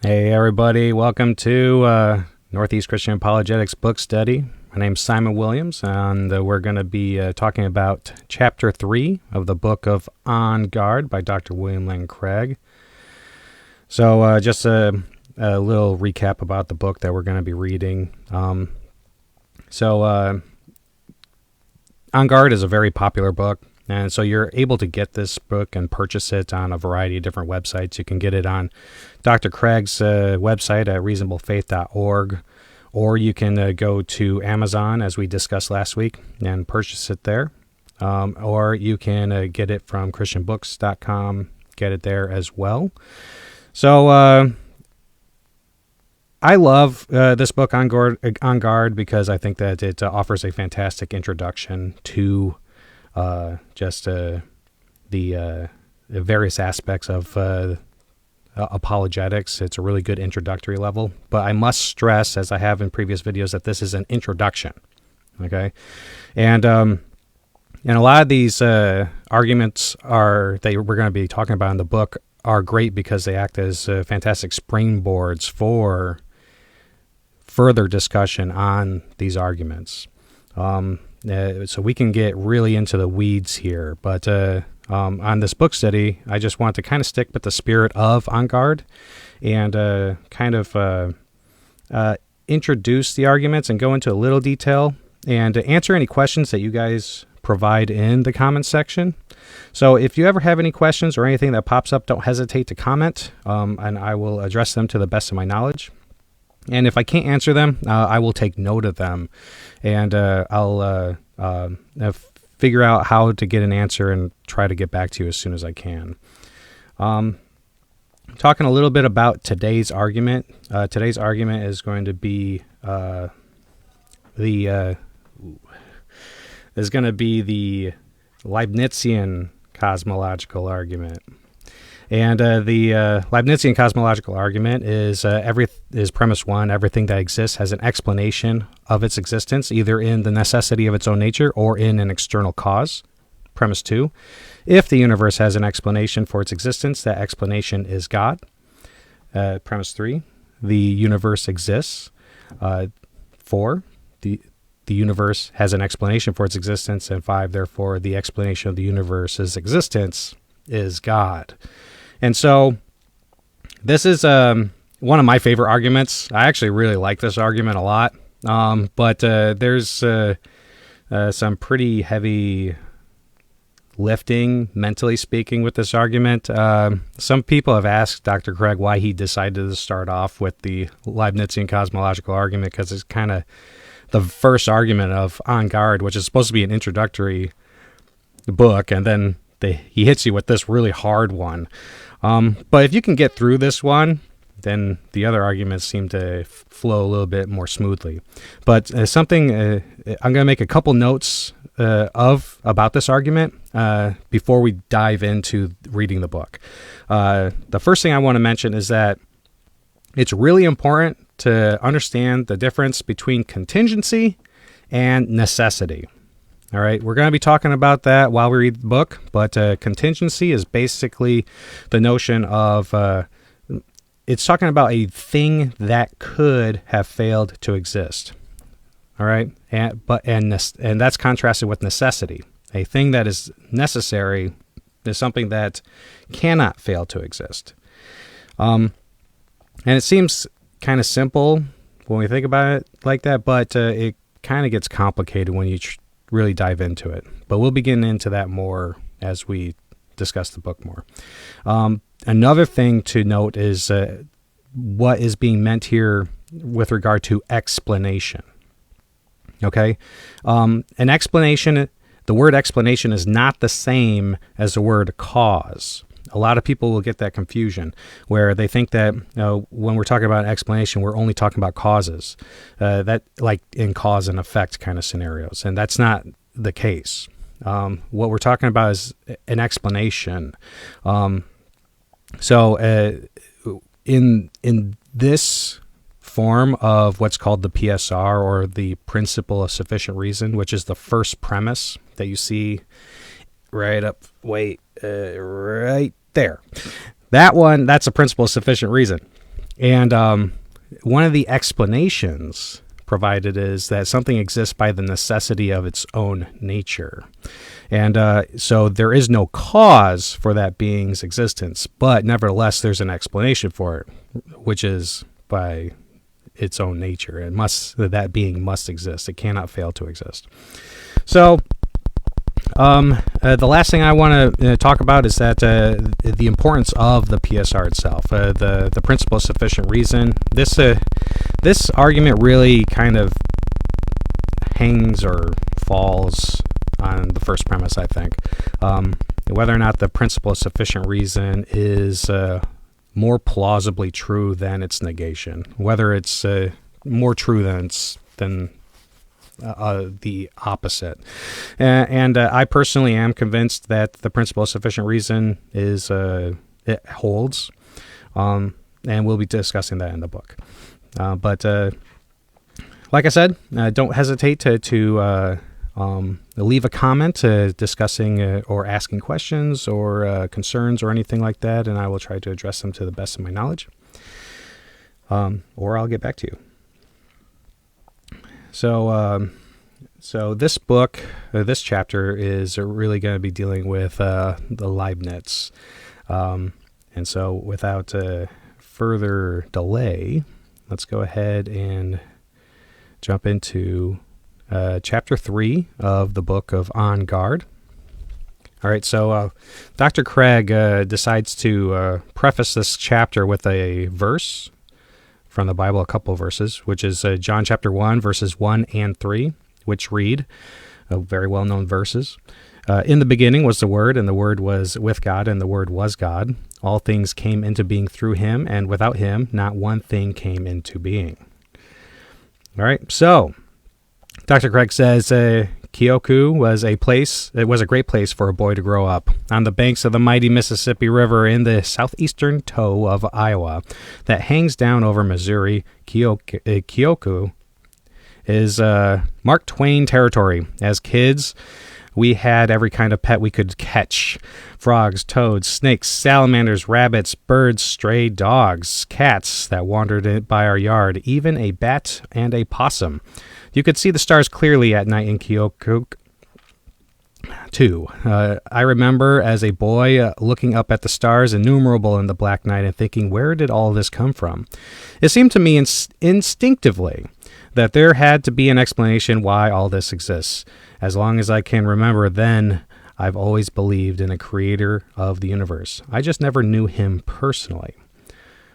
Hey everybody, welcome to Northeast Christian Apologetics book study. My name's Simon Williams, and we're going to be talking about Chapter 3 of the book of On Guard by Dr. William Lane Craig. So just a little recap about the book that we're going to be reading. On Guard is a very popular book. And so you're able to get this book and purchase it on a variety of different websites. You can get it on Dr. Craig's website at reasonablefaith.org, or you can go to Amazon, as we discussed last week, and purchase it there. Or you can get it from christianbooks.com, get it there as well. So I love this book, On Guard, because I think that it offers a fantastic introduction to the various aspects of apologetics. It's a really good introductory level, but I must stress, as I have in previous videos, that this is an introduction. Okay, and a lot of these arguments that we're going to be talking about in the book are great because they act as fantastic springboards for further discussion on these arguments. So we can get really into the weeds here, but on this book study, I just want to kind of stick with the spirit of On Guard and introduce the arguments and go into a little detail and answer any questions that you guys provide in the comments section. So if you ever have any questions or anything that pops up, don't hesitate to comment, and I will address them to the best of my knowledge. And if I can't answer them, I will take note of them, and I'll figure out how to get an answer and try to get back to you as soon as I can. Talking a little bit about today's argument. Today's argument is going to be the Leibnizian Cosmological Argument. And the Leibnizian Cosmological Argument is premise one: everything that exists has an explanation of its existence, either in the necessity of its own nature or in an external cause. Premise two: if the universe has an explanation for its existence, that explanation is God. Premise three: the universe exists. Four: the universe has an explanation for its existence, and five: therefore, the explanation of the universe's existence is God. And so this is one of my favorite arguments. I actually really like this argument a lot, but there's some pretty heavy lifting, mentally speaking, with this argument. Some people have asked Dr. Craig why he decided to start off with the Leibnizian Cosmological Argument, because it's kind of the first argument of On Guard, which is supposed to be an introductory book, and then he hits you with this really hard one. But if you can get through this one, then the other arguments seem to flow a little bit more smoothly. But I'm going to make a couple notes about this argument before we dive into reading the book. The first thing I want to mention is that it's really important to understand the difference between contingency and necessity. All right, we're going to be talking about that while we read the book, but contingency is basically the notion of it's talking about a thing that could have failed to exist. All right, and that's contrasted with necessity. A thing that is necessary is something that cannot fail to exist. And it seems kind of simple when we think about it like that, but it kind of gets complicated when you really dive into it. But we'll begin into that more as we discuss the book more. Another thing to note is what is being meant here with regard to explanation. Okay? An explanation, the word explanation is not the same as the word cause. A lot of people will get that confusion where they think that when we're talking about explanation, we're only talking about causes, that like in cause and effect kind of scenarios. And that's not the case. What we're talking about is an explanation. So in this form of what's called the PSR, or the principle of sufficient reason, which is the first premise that you see right there. That one, that's a principle of sufficient reason. And one of the explanations provided is that something exists by the necessity of its own nature. And so there is no cause for that being's existence, but nevertheless, there's an explanation for it, which is by its own nature. That being must exist. It cannot fail to exist. So the last thing I want to talk about is that the importance of the PSR itself, the principle of sufficient reason. This argument really kind of hangs or falls on the first premise, I think. Whether or not the principle of sufficient reason is more plausibly true than its negation, whether it's more true than the opposite. And I personally am convinced that the principle of sufficient reason it holds, and we'll be discussing that in the book. But like I said, don't hesitate to leave a comment discussing or asking questions or concerns or anything like that, and I will try to address them to the best of my knowledge, or I'll get back to you. So this book, this chapter is really going to be dealing with the Leibniz. And so without further delay, let's go ahead and jump into chapter 3 of the book of On Guard. All right, so Dr. Craig decides to preface this chapter with a verse from the Bible, a couple of verses, which is John chapter 1, verses 1 and 3, which read, very well-known verses. In the beginning was the Word, and the Word was with God, and the Word was God. All things came into being through him, and without him, not one thing came into being. All right, so Dr. Craig says, Keokuk was a great place for a boy to grow up. On the banks of the mighty Mississippi River in the southeastern toe of Iowa that hangs down over Missouri, Keokuk is Mark Twain territory. As kids, we had every kind of pet we could catch. Frogs, toads, snakes, salamanders, rabbits, birds, stray dogs, cats that wandered by our yard, even a bat and a possum. You could see the stars clearly at night in Keokuk, too. I remember as a boy looking up at the stars, innumerable in the black night, and thinking, where did all this come from? It seemed to me instinctively that there had to be an explanation why all this exists. As long as I can remember then, I've always believed in a creator of the universe. I just never knew him personally.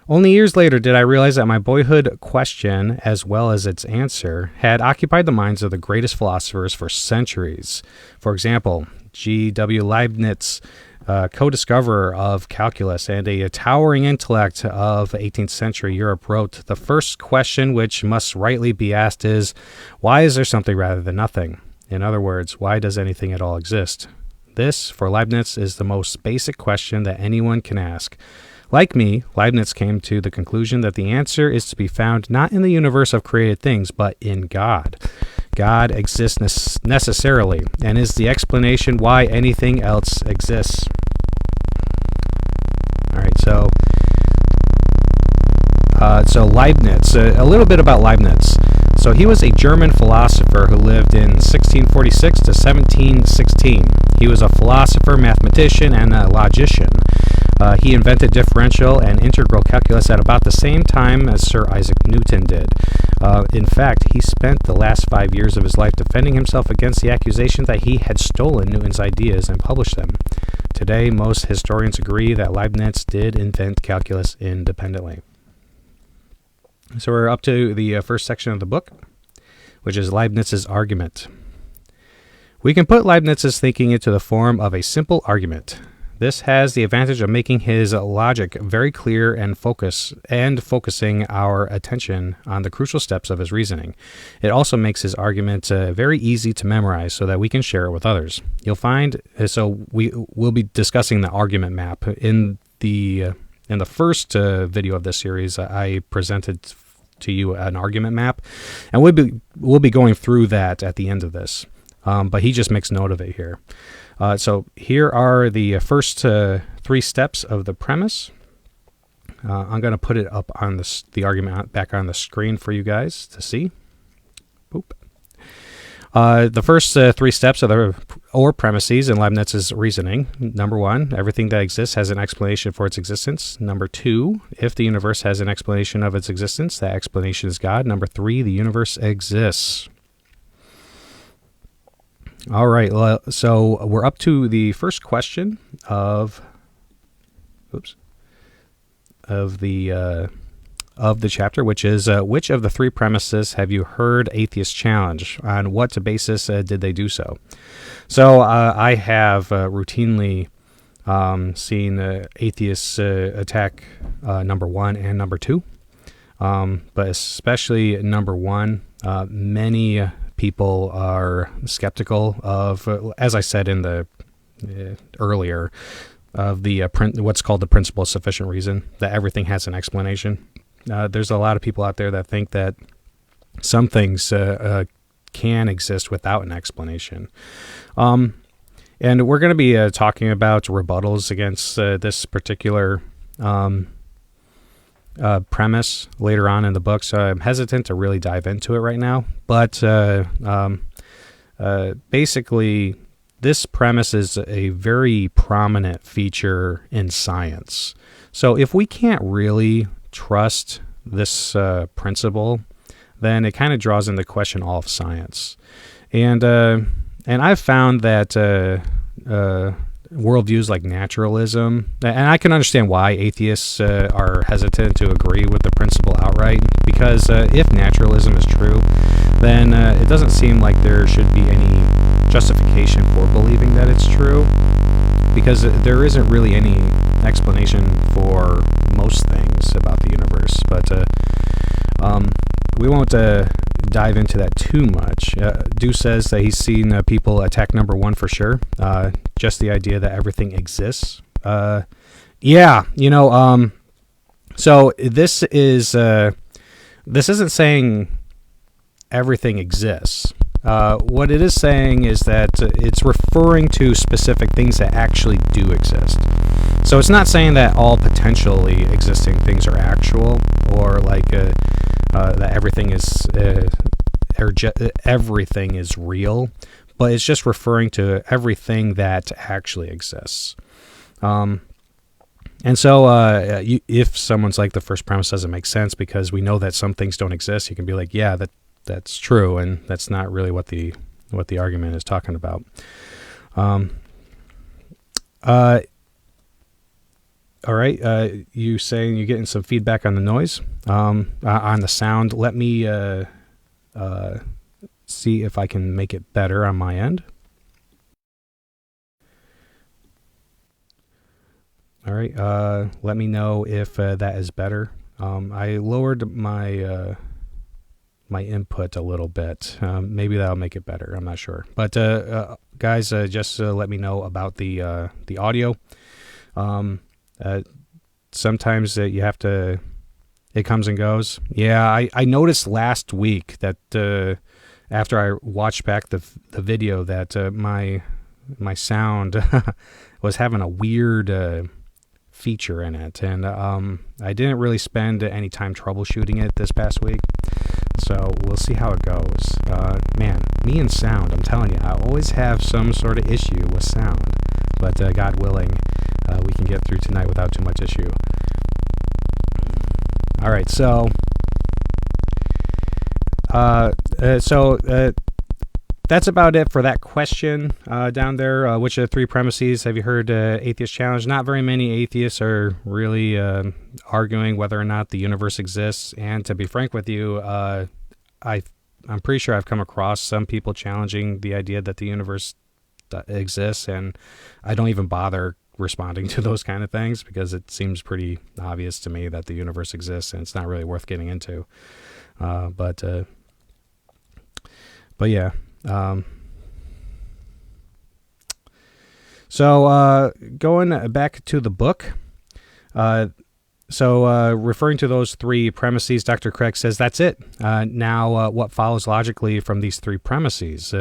Only years later did I realize that my boyhood question, as well as its answer, had occupied the minds of the greatest philosophers for centuries. For example, G.W. Leibniz, co-discoverer of calculus and a towering intellect of 18th century Europe, wrote, "The first question which must rightly be asked is, why is there something rather than nothing? In other words, why does anything at all exist?" This, for Leibniz, is the most basic question that anyone can ask. Like me, Leibniz came to the conclusion that the answer is to be found not in the universe of created things, but in God. God exists necessarily, and is the explanation why anything else exists. All right, so Leibniz, a little bit about Leibniz. So he was a German philosopher who lived in 1646 to 1716. He was a philosopher, mathematician, and a logician. He invented differential and integral calculus at about the same time as Sir Isaac Newton did. In fact, he spent the last 5 years of his life defending himself against the accusation that he had stolen Newton's ideas and published them. Today, most historians agree that Leibniz did invent calculus independently. So we're up to the first section of the book, which is Leibniz's argument. We can put Leibniz's thinking into the form of a simple argument. This has the advantage of making his logic very clear and focusing our attention on the crucial steps of his reasoning. It also makes his argument very easy to memorize so that we can share it with others. You'll find, we'll be discussing the argument map. In the first video of this series, I presented to you an argument map, and we'll be going through that at the end of this. But he just makes note of it here. So here are the first 3 steps of the premise. I'm going to put it up on the argument back on the screen for you guys to see. Boop. The first three steps or premises in Leibniz's reasoning. Number one, everything that exists has an explanation for its existence. Number two, if the universe has an explanation of its existence, that explanation is God. Number three, the universe exists. All right, so we're up to the first question of the chapter, which is which of the three premises have you heard atheists challenge? On what basis did they do so? So I have routinely seen atheists attack number one and number two, but especially number one. Many people are skeptical of, as I said in the earlier, of the what's called the principle of sufficient reason, that everything has an explanation. There's a lot of people out there that think that some things can exist without an explanation. And we're going to be talking about rebuttals against this particular premise later on in the book, so I'm hesitant to really dive into it right now. But basically, this premise is a very prominent feature in science. So if we can't really trust this principle, then it kind of draws into question all of science. And I've found that worldviews like naturalism, and I can understand why atheists are hesitant to agree with the principle outright, because if naturalism is true, then it doesn't seem like there should be any justification for believing that it's true, because there isn't really any explanation for most things about the universe. But we won't dive into that too much. Dew says that he's seen people attack number one for sure. Just the idea that everything exists. So this isn't saying everything exists. What it is saying is that it's referring to specific things that actually do exist. So it's not saying that all potentially existing things are actual, or like that everything is everything is real, but it's just referring to everything that actually exists. And so if someone's like, the first premise doesn't make sense because we know that some things don't exist, you can be like, yeah, that's true, and that's not really what the argument is talking about. All right, you saying you're getting some feedback on the noise, on the sound. Let me see if I can make it better on my end. All right, let me know if that is better. I lowered my my input a little bit. Maybe that'll make it better. I'm not sure. But guys, just let me know about the audio. Sometimes you have to, it comes and goes. Yeah, I noticed last week that after I watched back the video that my sound was having a weird feature in it, and I didn't really spend any time troubleshooting it this past week, so we'll see how it goes. Man, me and sound, I'm telling you, I always have some sort of issue with sound, but God willing, we can get through tonight without too much issue. All right, so that's about it for that question down there. Which of the three premises have you heard atheists challenge? Not very many atheists are really arguing whether or not the universe exists. And to be frank with you, I'm pretty sure I've come across some people challenging the idea that the universe exists, and I don't even bother responding to those kind of things because it seems pretty obvious to me that the universe exists, and it's not really worth getting into. But yeah. So going back to the book, referring to those three premises, Dr. Craig says that's it. Now, what follows logically from these three premises?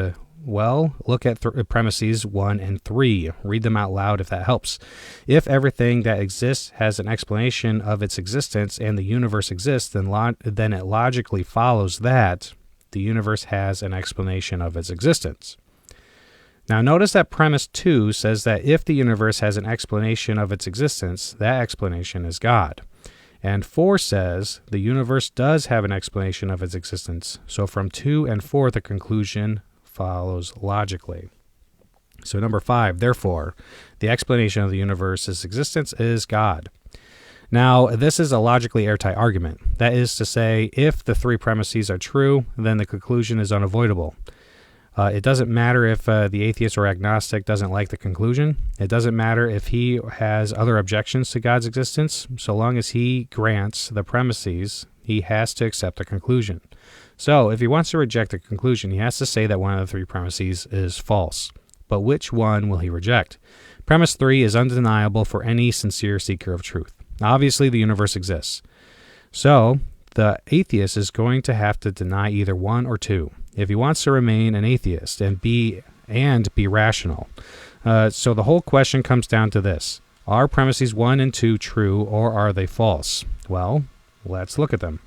Well, look at premises 1 and 3. Read them out loud if that helps. If everything that exists has an explanation of its existence and the universe exists, then it logically follows that the universe has an explanation of its existence. Now notice that premise 2 says that if the universe has an explanation of its existence, that explanation is God. And 4 says the universe does have an explanation of its existence. So from 2 and 4, the conclusion follows logically. So number 5, therefore, the explanation of the universe's existence is God. Now, this is a logically airtight argument. That is to say, if the 3 premises are true, then the conclusion is unavoidable. It doesn't matter if the atheist or agnostic doesn't like the conclusion. It doesn't matter if he has other objections to God's existence. So long as he grants the premises, he has to accept the conclusion. So if he wants to reject the conclusion, he has to say that one of the 3 premises is false. But which one will he reject? Premise 3 is undeniable for any sincere seeker of truth. Obviously, the universe exists. So the atheist is going to have to deny either 1 or 2 if he wants to remain an atheist and be rational. So the whole question comes down to this. Are premises 1 and 2 true, or are they false? Well, let's look at them.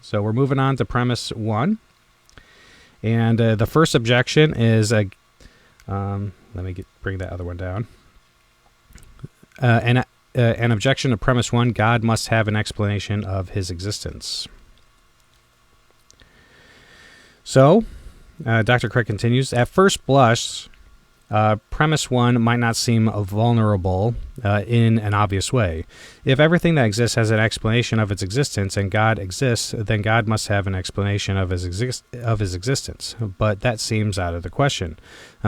So we're moving on to premise 1. And the first objection is, let me bring that other one down. An objection to premise 1, God must have an explanation of his existence. So, Dr. Craig continues, at first blush, premise 1 might not seem vulnerable in an obvious way. If everything that exists has an explanation of its existence and God exists, then God must have an explanation of his existence. But that seems out of the question.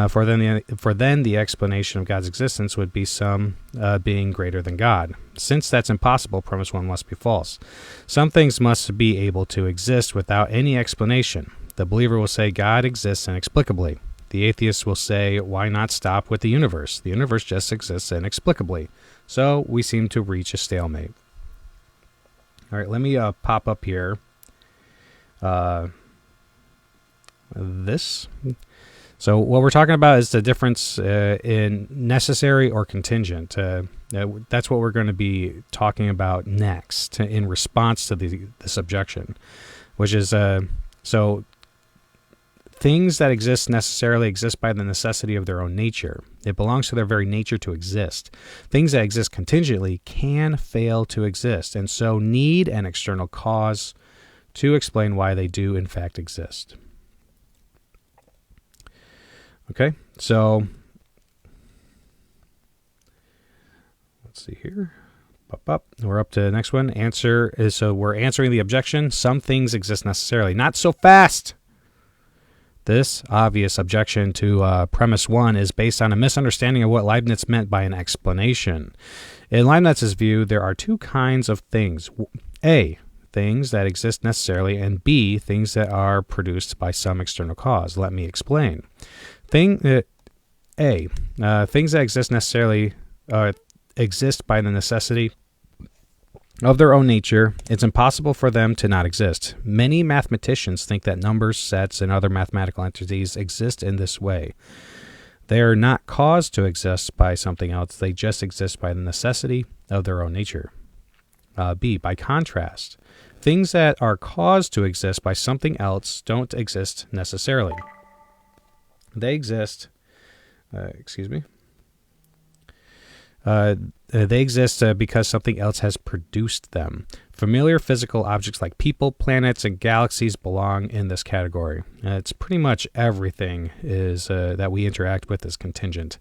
For then the explanation of God's existence would be some being greater than God. Since that's impossible, premise 1 must be false. Some things must be able to exist without any explanation. The believer will say God exists inexplicably. The atheist will say, why not stop with the universe? The universe just exists inexplicably. So we seem to reach a stalemate. All right, let me pop up here this. So what we're talking about is the difference in necessary or contingent. That's what we're going to be talking about next in response to this objection, which is so things that exist necessarily exist by the necessity of their own nature. It belongs to their very nature to exist. Things that exist contingently can fail to exist, and so need an external cause to explain why they do in fact exist. Okay, so let's see here. Up. We're up to the next one. Answer is, so we're answering the objection. Some things exist necessarily. Not so fast! This obvious objection to premise 1 is based on a misunderstanding of what Leibniz meant by an explanation. In Leibniz's view, there are 2 kinds of things. A, things that exist necessarily, and B, things that are produced by some external cause. Let me explain. Things that exist necessarily exist by the necessity of their own nature. It's impossible for them to not exist. Many mathematicians think that numbers, sets, and other mathematical entities exist in this way. They are not caused to exist by something else. They just exist by the necessity of their own nature. B, by contrast, things that are caused to exist by something else don't exist necessarily. They exist, they exist because something else has produced them. Familiar physical objects like people, planets, and galaxies belong in this category. It's pretty much everything is that we interact with is contingent.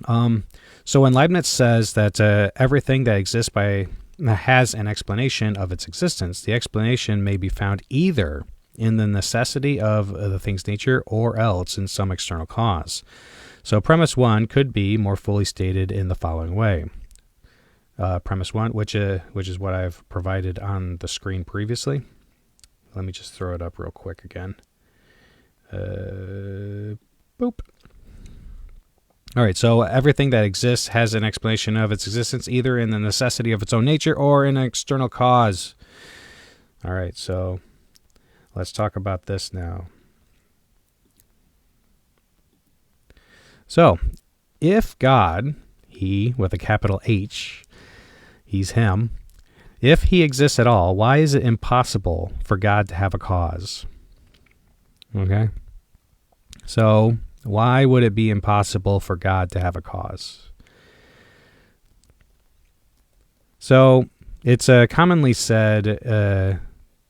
So when Leibniz says that everything that exists has an explanation of its existence, the explanation may be found either in the necessity of the thing's nature or else in some external cause. So premise 1 could be more fully stated in the following way. Premise 1, which is what I've provided on the screen previously. Let me just throw it up real quick again. Boop. All right, so everything that exists has an explanation of its existence either in the necessity of its own nature or in an external cause. All right, so let's talk about this now. So, if God, he with a capital H, he's him, if he exists at all, why is it impossible for God to have a cause? Okay? So, why would it be impossible for God to have a cause? So, it's commonly said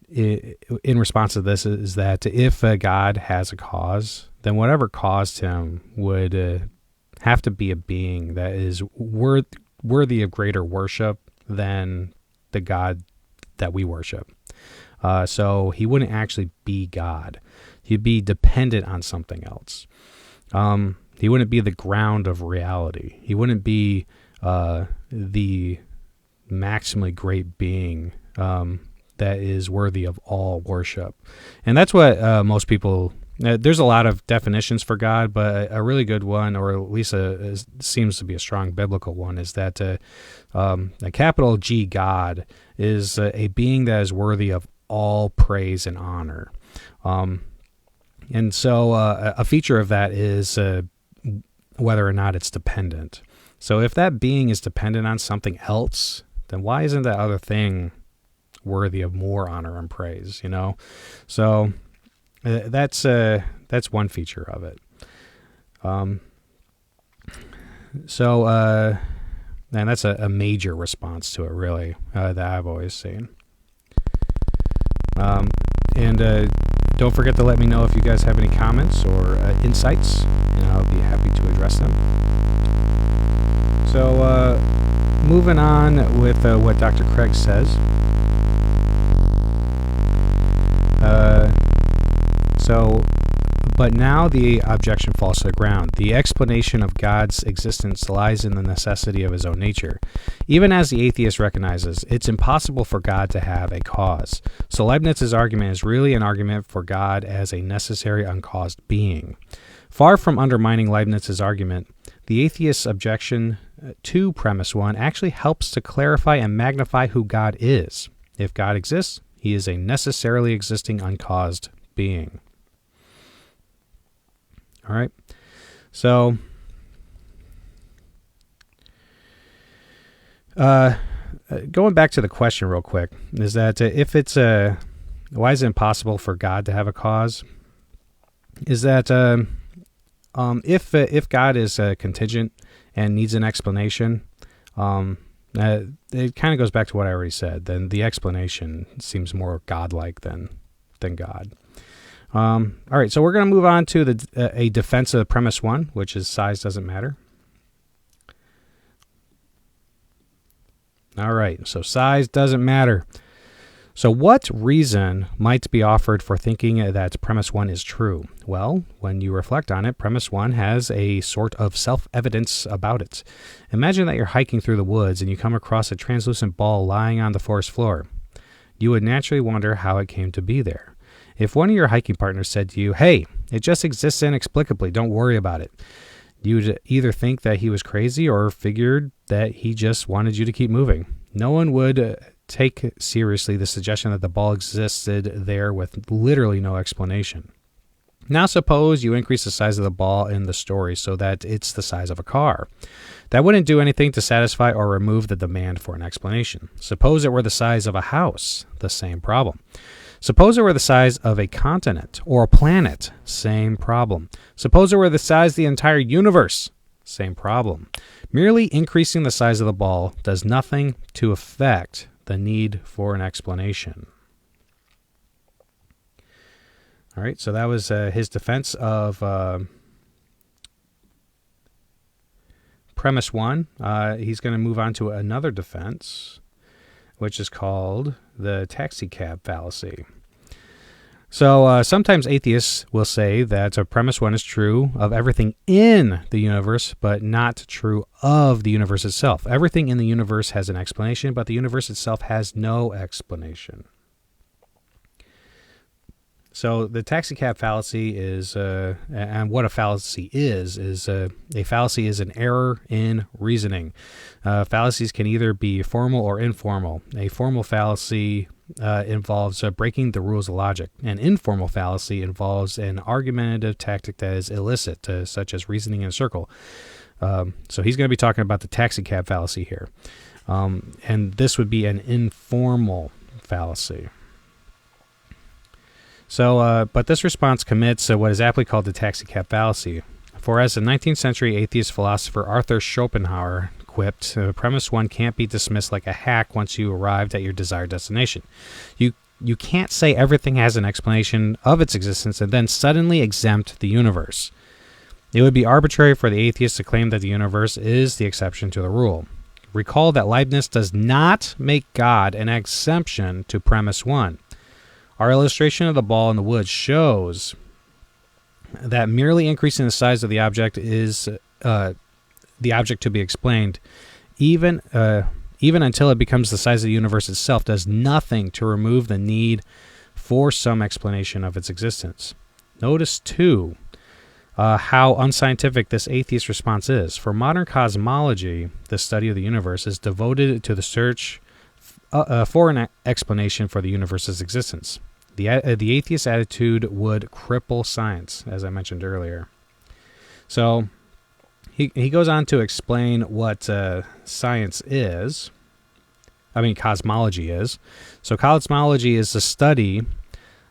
in response to this is that if God has a cause, then whatever caused him would have to be a being that is worthy of greater worship than the God that we worship. So he wouldn't actually be God. He'd be dependent on something else. He wouldn't be the ground of reality. He wouldn't be the maximally great being that is worthy of all worship. And that's what most people... there's a lot of definitions for God, but a really good one, or at least seems to be a strong biblical one, is that a capital G God is a being that is worthy of all praise and honor. And so a feature of that is whether or not it's dependent. So if that being is dependent on something else, then why isn't that other thing worthy of more honor and praise, you know? So that's one feature of it. And that's a major response to it, really, that I've always seen. And don't forget to let me know if you guys have any comments or insights, and I'll be happy to address them. So, moving on with what Dr. Craig says. But now the objection falls to the ground. The explanation of God's existence lies in the necessity of his own nature. Even as the atheist recognizes, it's impossible for God to have a cause. So Leibniz's argument is really an argument for God as a necessary uncaused being. Far from undermining Leibniz's argument, the atheist's objection to premise 1 actually helps to clarify and magnify who God is. If God exists, he is a necessarily existing uncaused being. All right. So, going back to the question real quick, is that if it's why is it impossible for God to have a cause? Is that if God is contingent and needs an explanation, it kind of goes back to what I already said. Then the explanation seems more godlike than God. All right, so we're going to move on to a defense of premise 1, which is size doesn't matter. All right, so size doesn't matter. So what reason might be offered for thinking that premise 1 is true? Well, when you reflect on it, premise 1 has a sort of self-evidence about it. Imagine that you're hiking through the woods and you come across a translucent ball lying on the forest floor. You would naturally wonder how it came to be there. If one of your hiking partners said to you, "Hey, it just exists inexplicably, don't worry about it," you'd either think that he was crazy or figured that he just wanted you to keep moving. No one would take seriously the suggestion that the ball existed there with literally no explanation. Now suppose you increase the size of the ball in the story so that it's the size of a car. That wouldn't do anything to satisfy or remove the demand for an explanation. Suppose it were the size of a house, the same problem. Suppose it were the size of a continent or a planet, same problem. Suppose it were the size of the entire universe, same problem. Merely increasing the size of the ball does nothing to affect the need for an explanation. All right, so that was his defense of premise 1. He's going to move on to another defense, which is called the taxicab fallacy. So sometimes atheists will say that premise 1 is true of everything in the universe, but not true of the universe itself. Everything in the universe has an explanation, but the universe itself has no explanation. So the taxicab fallacy is, and what a fallacy is a fallacy is an error in reasoning. Fallacies can either be formal or informal. A formal fallacy involves breaking the rules of logic. An informal fallacy involves an argumentative tactic that is illicit, such as reasoning in a circle. So he's going to be talking about the taxicab fallacy here. And this would be an informal fallacy. So, but this response commits what is aptly called the taxicab fallacy. For as the 19th century atheist philosopher Arthur Schopenhauer quipped, premise one can't be dismissed like a hack once you arrived at your desired destination. You can't say everything has an explanation of its existence and then suddenly exempt the universe. It would be arbitrary for the atheist to claim that the universe is the exception to the rule. Recall that Leibniz does not make God an exception to premise one. Our illustration of the ball in the woods shows that merely increasing the size of the object is the object to be explained, even until it becomes the size of the universe itself, does nothing to remove the need for some explanation of its existence. Notice, too, how unscientific this atheist response is. For modern cosmology, the study of the universe is devoted to the search for an explanation for the universe's existence. The atheist attitude would cripple science, as I mentioned earlier. So he goes on to explain what science is. Cosmology is. So cosmology is the study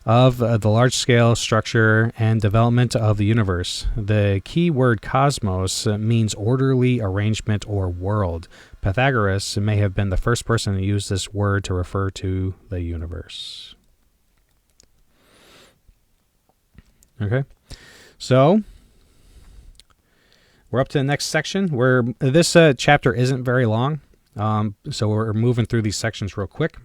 of the large-scale structure and development of the universe. The key word cosmos means orderly arrangement or world. Pythagoras may have been the first person to use this word to refer to the universe. Okay, so we're up to the next section. This chapter isn't very long, so we're moving through these sections real quick.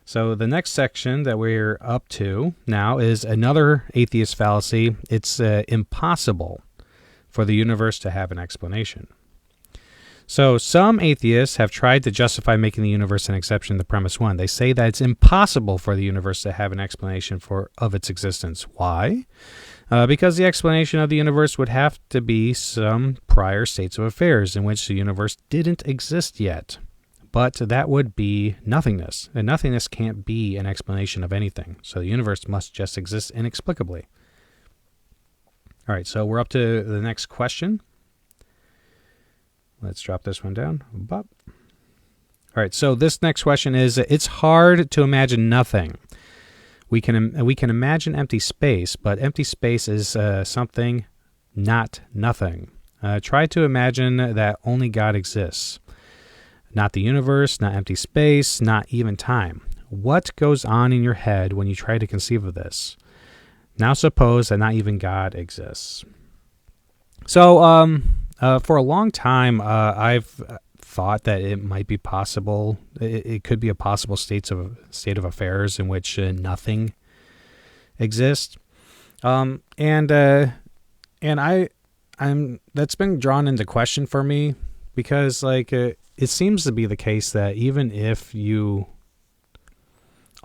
So the next section that we're up to now is another atheist fallacy. It's impossible for the universe to have an explanation. So some atheists have tried to justify making the universe an exception to premise one. They say that it's impossible for the universe to have an explanation of its existence. Why? Because the explanation of the universe would have to be some prior states of affairs in which the universe didn't exist yet. But that would be nothingness, and nothingness can't be an explanation of anything. So the universe must just exist inexplicably. All right, so we're up to the next question. Let's drop this one down. Bop. All right, so this next question is, it's hard to imagine nothing. We can imagine empty space, but empty space is something, not nothing. Try to imagine that only God exists. Not the universe, not empty space, not even time. What goes on in your head when you try to conceive of this? Now suppose that not even God exists. So, for a long time, I've thought that it might be possible. It could be a possible state of affairs in which nothing exists, and that's been drawn into question for me because, it seems to be the case that even if you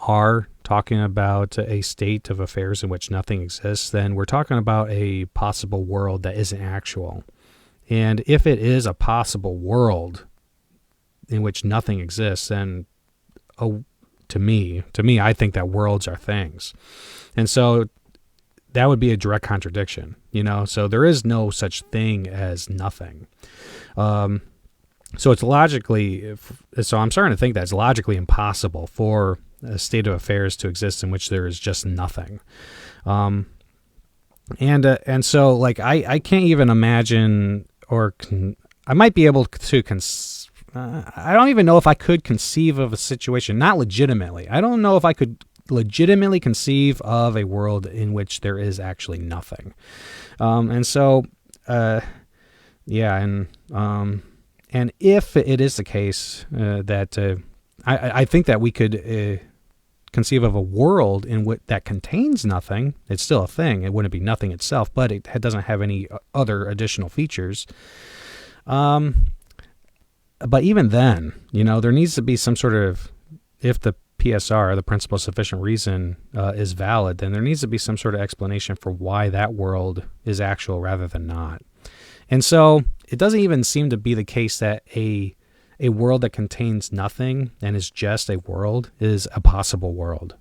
are talking about a state of affairs in which nothing exists, then we're talking about a possible world that isn't actual. And if it is a possible world in which nothing exists, then to me, I think that worlds are things. And so that would be a direct contradiction, So there is no such thing as nothing. So it's logically, so I'm starting to think that it's logically impossible for a state of affairs to exist in which there is just nothing. And so I can't even imagine, I might be able to, I don't even know if I could conceive of a situation, not legitimately. I don't know if I could legitimately conceive of a world in which there is actually nothing. And if it is the case that I think that we could conceive of a world in which that contains nothing, it's still a thing. It wouldn't be nothing itself, but it doesn't have any other additional features. But even then, there needs to be some sort of, if the PSR, the principle of sufficient reason, is valid, then there needs to be some sort of explanation for why that world is actual rather than not. And so it doesn't even seem to be the case that a a world that contains nothing and is just a world is a possible world.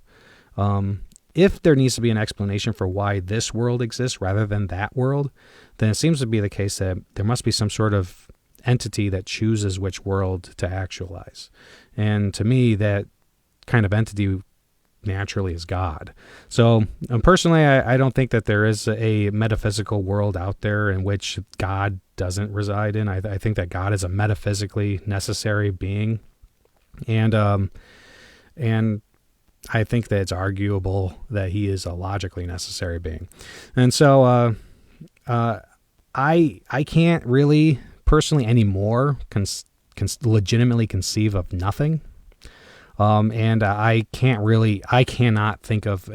If there needs to be an explanation for why this world exists rather than that world, then it seems to be the case that there must be some sort of entity that chooses which world to actualize. And to me, that kind of entity naturally is God. So personally, I don't think that there is a metaphysical world out there in which God doesn't reside in. I think that God is a metaphysically necessary being. And I think that it's arguable that he is a logically necessary being. And so I can't really personally anymore legitimately conceive of nothing. And I cannot think of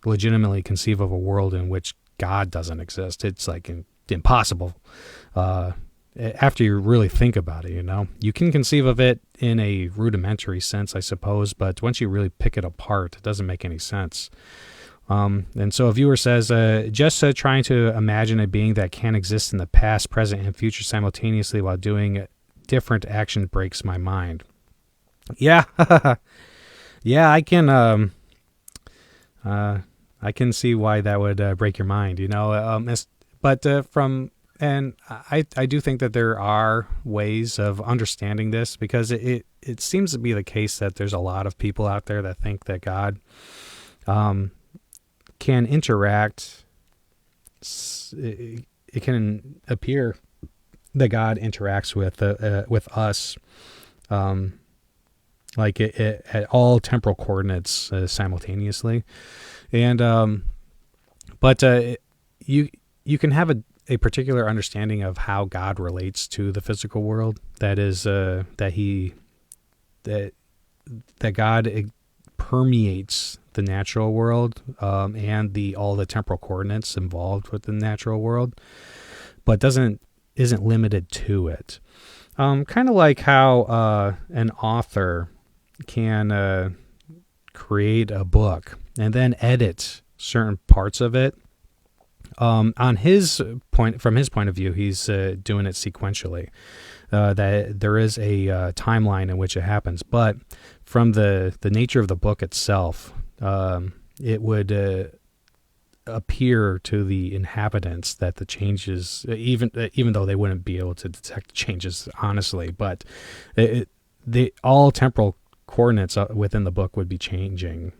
legitimately conceive of a world in which God doesn't exist. It's like impossible. After you really think about it, you can conceive of it in a rudimentary sense, I suppose, but once you really pick it apart, it doesn't make any sense. And so a viewer says, just trying to imagine a being that can exist in the past, present, and future simultaneously while doing different action breaks my mind. Yeah, yeah, I can see why that would break your mind, and I do think that there are ways of understanding this, because it seems to be the case that there's a lot of people out there that think that God can interact. It can appear that God interacts with us, like at all temporal coordinates simultaneously, and but you can have a particular understanding of how God relates to the physical world. That is, that God permeates the natural world and all the temporal coordinates involved with the natural world, but isn't limited to it. Kind of like how an author can create a book and then edit certain parts of it. From his point of view, he's doing it sequentially. That there is a timeline in which it happens, but from the nature of the book itself, it would appear to the inhabitants that the changes, even though they wouldn't be able to detect changes honestly, but all temporal coordinates within the book would be changing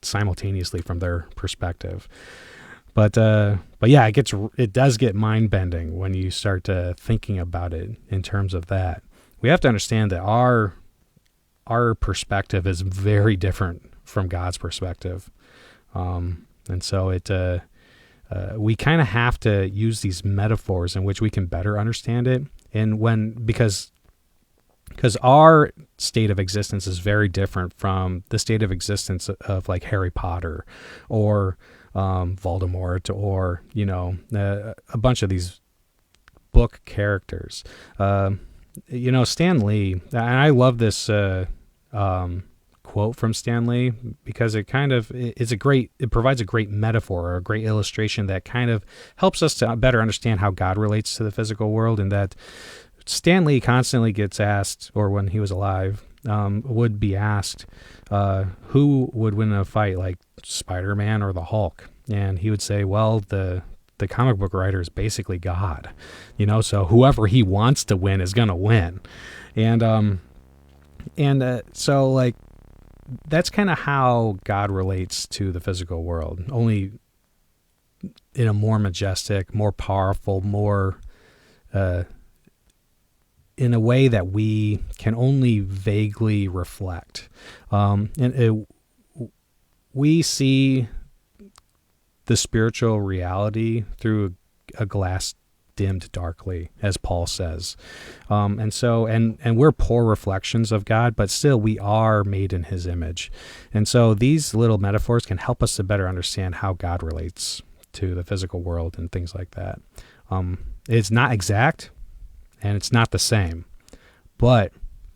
simultaneously from their perspective. But yeah, it does get mind bending when you start thinking about it in terms of that. We have to understand that our perspective is very different from God's perspective, and so we kind of have to use these metaphors in which we can better understand it, and because our state of existence is very different from the state of existence of like Harry Potter or Voldemort, or a bunch of these book characters. Stan Lee, and I love this quote from Stan Lee, because it provides a great metaphor or a great illustration that kind of helps us to better understand how God relates to the physical world. And that Stan Lee constantly gets asked, or when he was alive, would be asked, who would win a fight, like Spider-Man or the Hulk? And he would say, well, the comic book writer is basically God, so whoever he wants to win is going to win. And so like, that's kind of how God relates to the physical world, only in a more majestic, more powerful, more, in a way that we can only vaguely reflect. We see the spiritual reality through a glass dimmed darkly, as Paul says. And we're poor reflections of God, but still we are made in his image. And so these little metaphors can help us to better understand how God relates to the physical world and things like that. It's not exact and it's not the same, but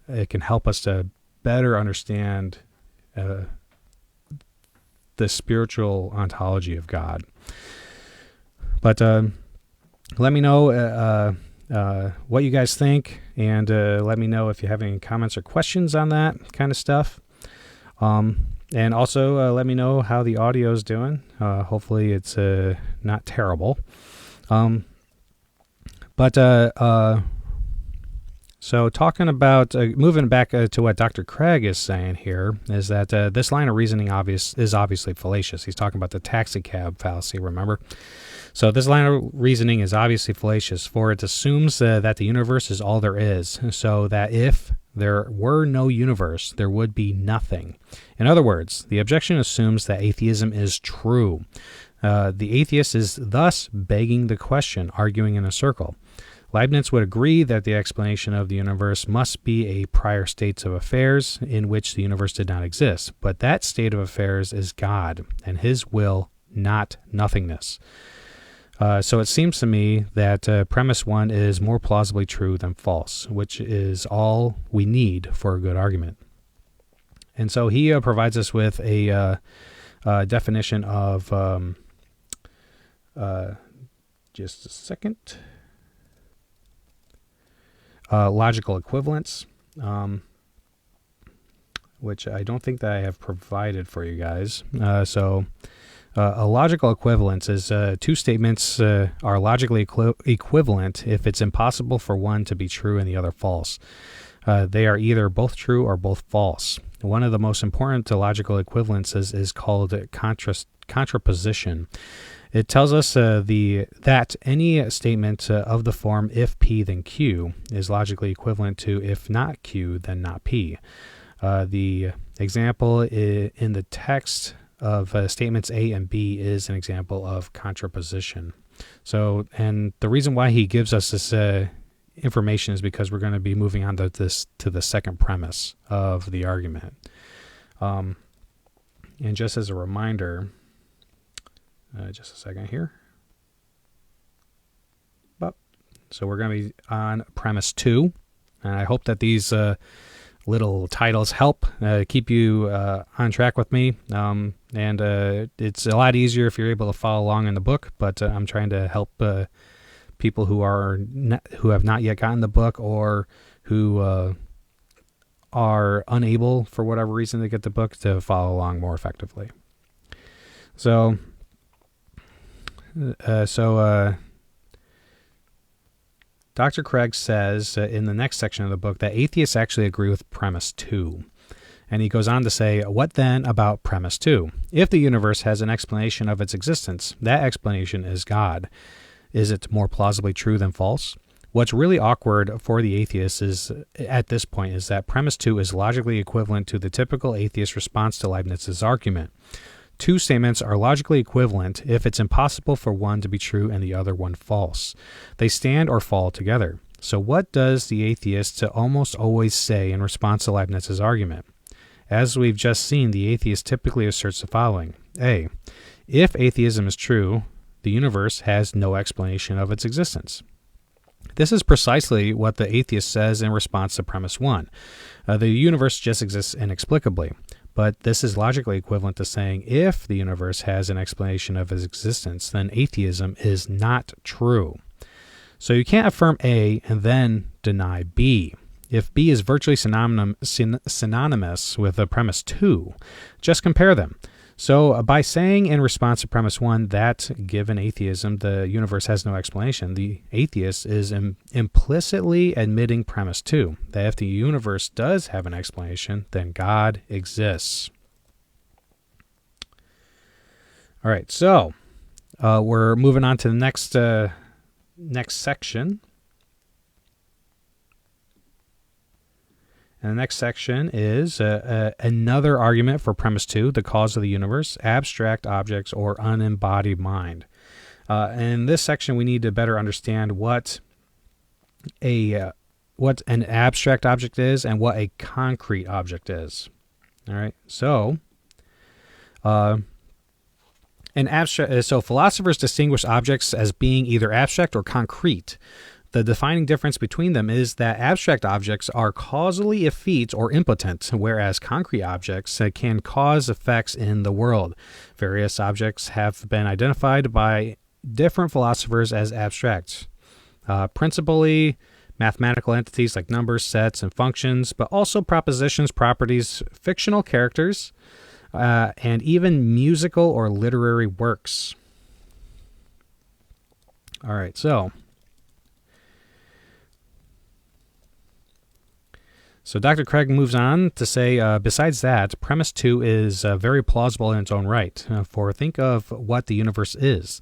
it can help us to better understand the spiritual ontology of God. But let me know what you guys think, And let me know if you have any comments or questions on that kind of stuff. And also let me know how the audio is doing. Hopefully it's not terrible. So talking about, moving back to what Dr. Craig is saying here, is that this line of reasoning is obviously fallacious. He's talking about the taxicab fallacy, remember? So this line of reasoning is obviously fallacious, for it assumes that the universe is all there is, so that if there were no universe, there would be nothing. In other words, the objection assumes that atheism is true. The atheist is thus begging the question, arguing in a circle. Leibniz would agree that the explanation of the universe must be a prior state of affairs in which the universe did not exist, but that state of affairs is God and his will, not nothingness. So it seems to me that premise 1 is more plausibly true than false, which is all we need for a good argument. And so he provides us with a definition of, just a second, logical equivalence, which I don't think that I have provided for you guys. A logical equivalence is two statements are logically equivalent if it's impossible for one to be true and the other false. They are either both true or both false. One of the most important logical equivalences is called contraposition. It tells us that any statement of the form if P then Q is logically equivalent to if not Q then not P. The example in the text of statements A and B is an example of contraposition. So, and the reason why he gives us this information is because we're going to be moving on to the second premise of the argument. And just as a reminder, just a second here. So we're going to be on premise 2, and I hope that these little titles help keep you on track with me. And it's a lot easier if you're able to follow along in the book, but I'm trying to help people who have not yet gotten the book, or who are unable for whatever reason to get the book, to follow along more effectively. So Dr. Craig says in the next section of the book that atheists actually agree with premise 2. And he goes on to say, what then about premise 2? If the universe has an explanation of its existence, that explanation is God. Is it more plausibly true than false? What's really awkward for the atheist is, at this point, is that premise 2 is logically equivalent to the typical atheist response to Leibniz's argument. Two statements are logically equivalent if it's impossible for one to be true and the other one false. They stand or fall together. So what does the atheist almost always say in response to Leibniz's argument? As we've just seen, the atheist typically asserts the following. A, if atheism is true, the universe has no explanation of its existence. This is precisely what the atheist says in response to premise 1. The universe just exists inexplicably. But this is logically equivalent to saying if the universe has an explanation of its existence, then atheism is not true. So you can't affirm A and then deny B. If B is virtually synonymous with premise 2, just compare them. So by saying in response to premise 1 that given atheism, the universe has no explanation, the atheist is implicitly admitting premise 2, that if the universe does have an explanation, then God exists. All right, so we're moving on to the next section. And the next section is another argument for premise 2, the cause of the universe, abstract objects, or unembodied mind. In this section, we need to better understand what an abstract object is and what a concrete object is. All right, so so philosophers distinguish objects as being either abstract or concrete. The defining difference between them is that abstract objects are causally effete or impotent, whereas concrete objects can cause effects in the world. Various objects have been identified by different philosophers as abstract. Principally, mathematical entities like numbers, sets, and functions, but also propositions, properties, fictional characters, and even musical or literary works. All right, so Dr. Craig moves on to say, besides that, premise 2 is very plausible in its own right. For think of what the universe is.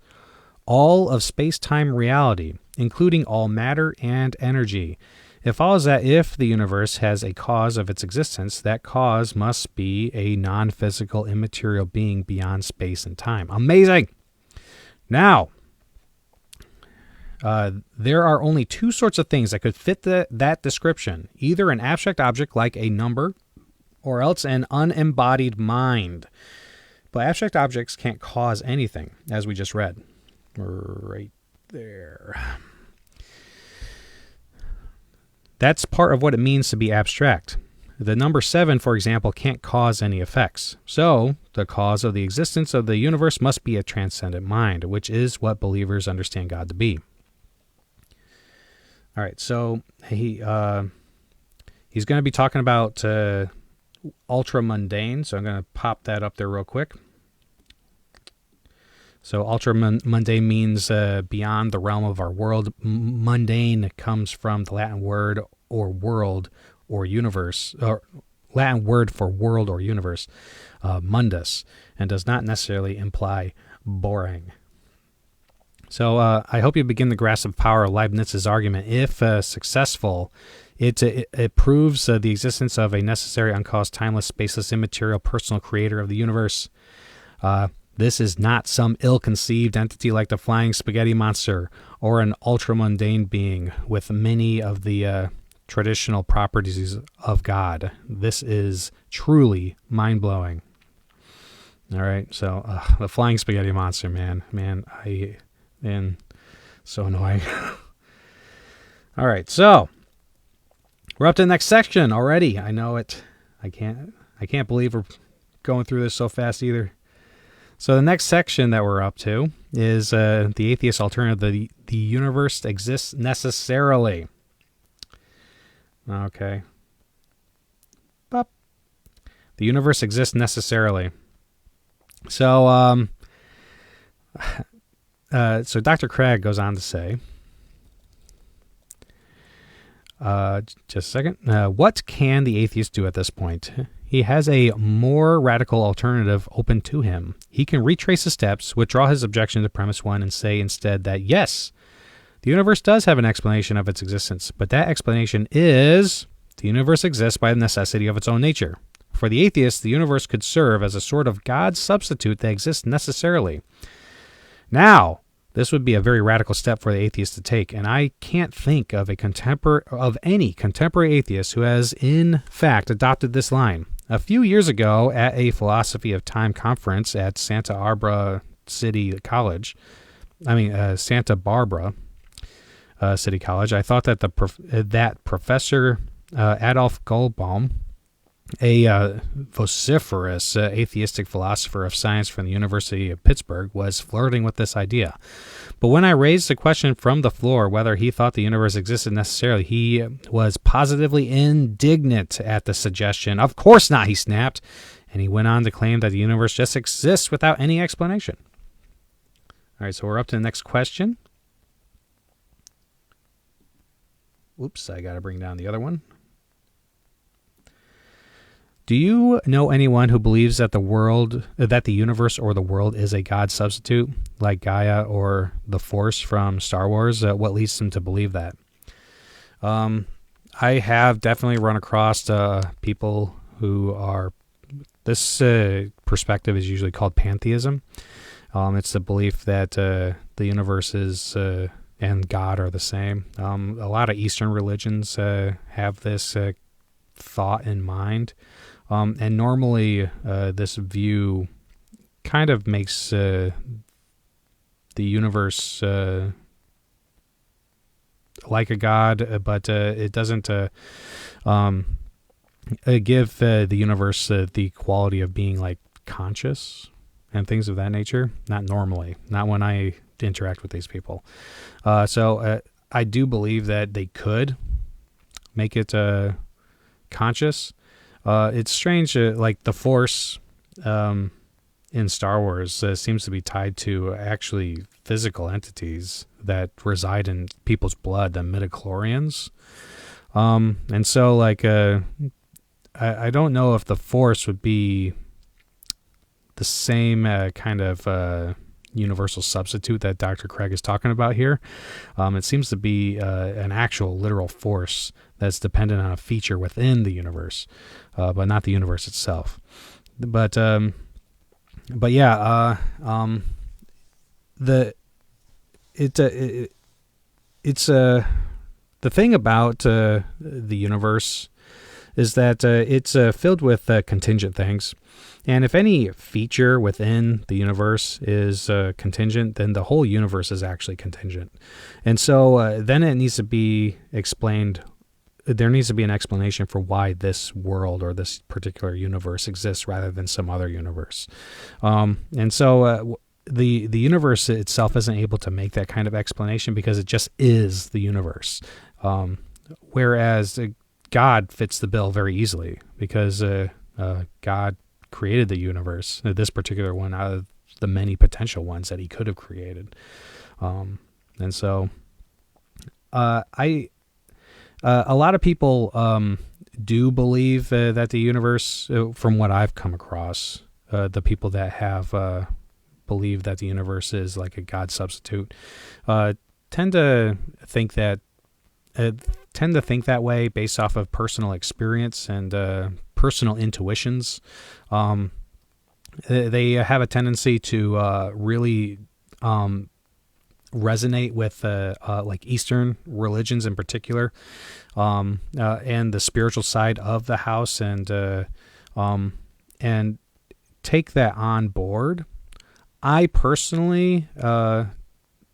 All of space-time reality, including all matter and energy. It follows that if the universe has a cause of its existence, that cause must be a non-physical, immaterial being beyond space and time. Amazing! Now, there are only two sorts of things that could fit that description. Either an abstract object like a number, or else an unembodied mind. But abstract objects can't cause anything, as we just read. Right there. That's part of what it means to be abstract. The number 7, for example, can't cause any effects. So, the cause of the existence of the universe must be a transcendent mind, which is what believers understand God to be. All right, so he's going to be talking about ultra mundane, so I'm going to pop that up there real quick. So ultra mundane means beyond the realm of our world. Mundane comes from the Latin word or world or universe, or Latin word for world or universe, mundus, and does not necessarily imply boring. So I hope you begin to grasp the power of Leibniz's argument. If successful, it proves the existence of a necessary, uncaused, timeless, spaceless, immaterial, personal creator of the universe. This is not some ill-conceived entity like the flying spaghetti monster or an ultra-mundane being with many of the traditional properties of God. This is truly mind-blowing. All right, so the flying spaghetti monster, man, so annoying. All right, so we're up to the next section already. I know it. I can't believe we're going through this so fast either. So the next section that we're up to is the atheist alternative. The universe exists necessarily. Okay. Bop. The universe exists necessarily. So, so Dr. Craig goes on to say, just a second, what can the atheist do at this point? He has a more radical alternative open to him. He can retrace his steps, withdraw his objection to premise 1, and say instead that, yes, the universe does have an explanation of its existence, but that explanation is the universe exists by the necessity of its own nature. For the atheist, the universe could serve as a sort of God substitute that exists necessarily. Now, this would be a very radical step for the atheist to take, and I can't think of any contemporary atheist who has, in fact, adopted this line. A few years ago, at a Philosophy of Time conference at Santa Barbara City College, I thought that Professor Adolf Goldbaum, a vociferous atheistic philosopher of science from the University of Pittsburgh, was flirting with this idea. But when I raised the question from the floor whether he thought the universe existed necessarily, he was positively indignant at the suggestion. Of course not, he snapped, and he went on to claim that the universe just exists without any explanation. All right, so we're up to the next question. Oops, I got to bring down the other one. Do you know anyone who believes that the universe or the world is a God substitute, like Gaia or the Force from Star Wars? What leads them to believe that? I have definitely run across people who are. This perspective is usually called pantheism. It's the belief that the universe is and God are the same. A lot of Eastern religions have this thought in mind. And normally this view kind of makes the universe like a god, but it doesn't give the universe the quality of being like conscious and things of that nature. Not normally, not when I interact with these people. So I do believe that they could make it conscious. It's strange, like the Force in Star Wars seems to be tied to actually physical entities that reside in people's blood, the midichlorians. And so, like, I don't know if the Force would be the same kind of universal substitute that Dr. Craig is talking about here. It seems to be an actual literal force that's dependent on a feature within the universe, but not the universe itself. But yeah, it's the thing about the universe is that it's filled with contingent things. And if any feature within the universe is contingent, then the whole universe is actually contingent. And so then it needs to be explained. There needs to be an explanation for why this world or this particular universe exists rather than some other universe. And so the universe itself isn't able to make that kind of explanation because it just is the universe. Whereas God fits the bill very easily because God created the universe, this particular one, out of the many potential ones that he could have created. And so a lot of people do believe that the universe, from what I've come across, the people that have believed that the universe is like a God substitute, tend to think that way based off of personal experience and personal intuitions. They have a tendency to really resonate with like Eastern religions in particular, and the spiritual side of the house, and take that on board. I personally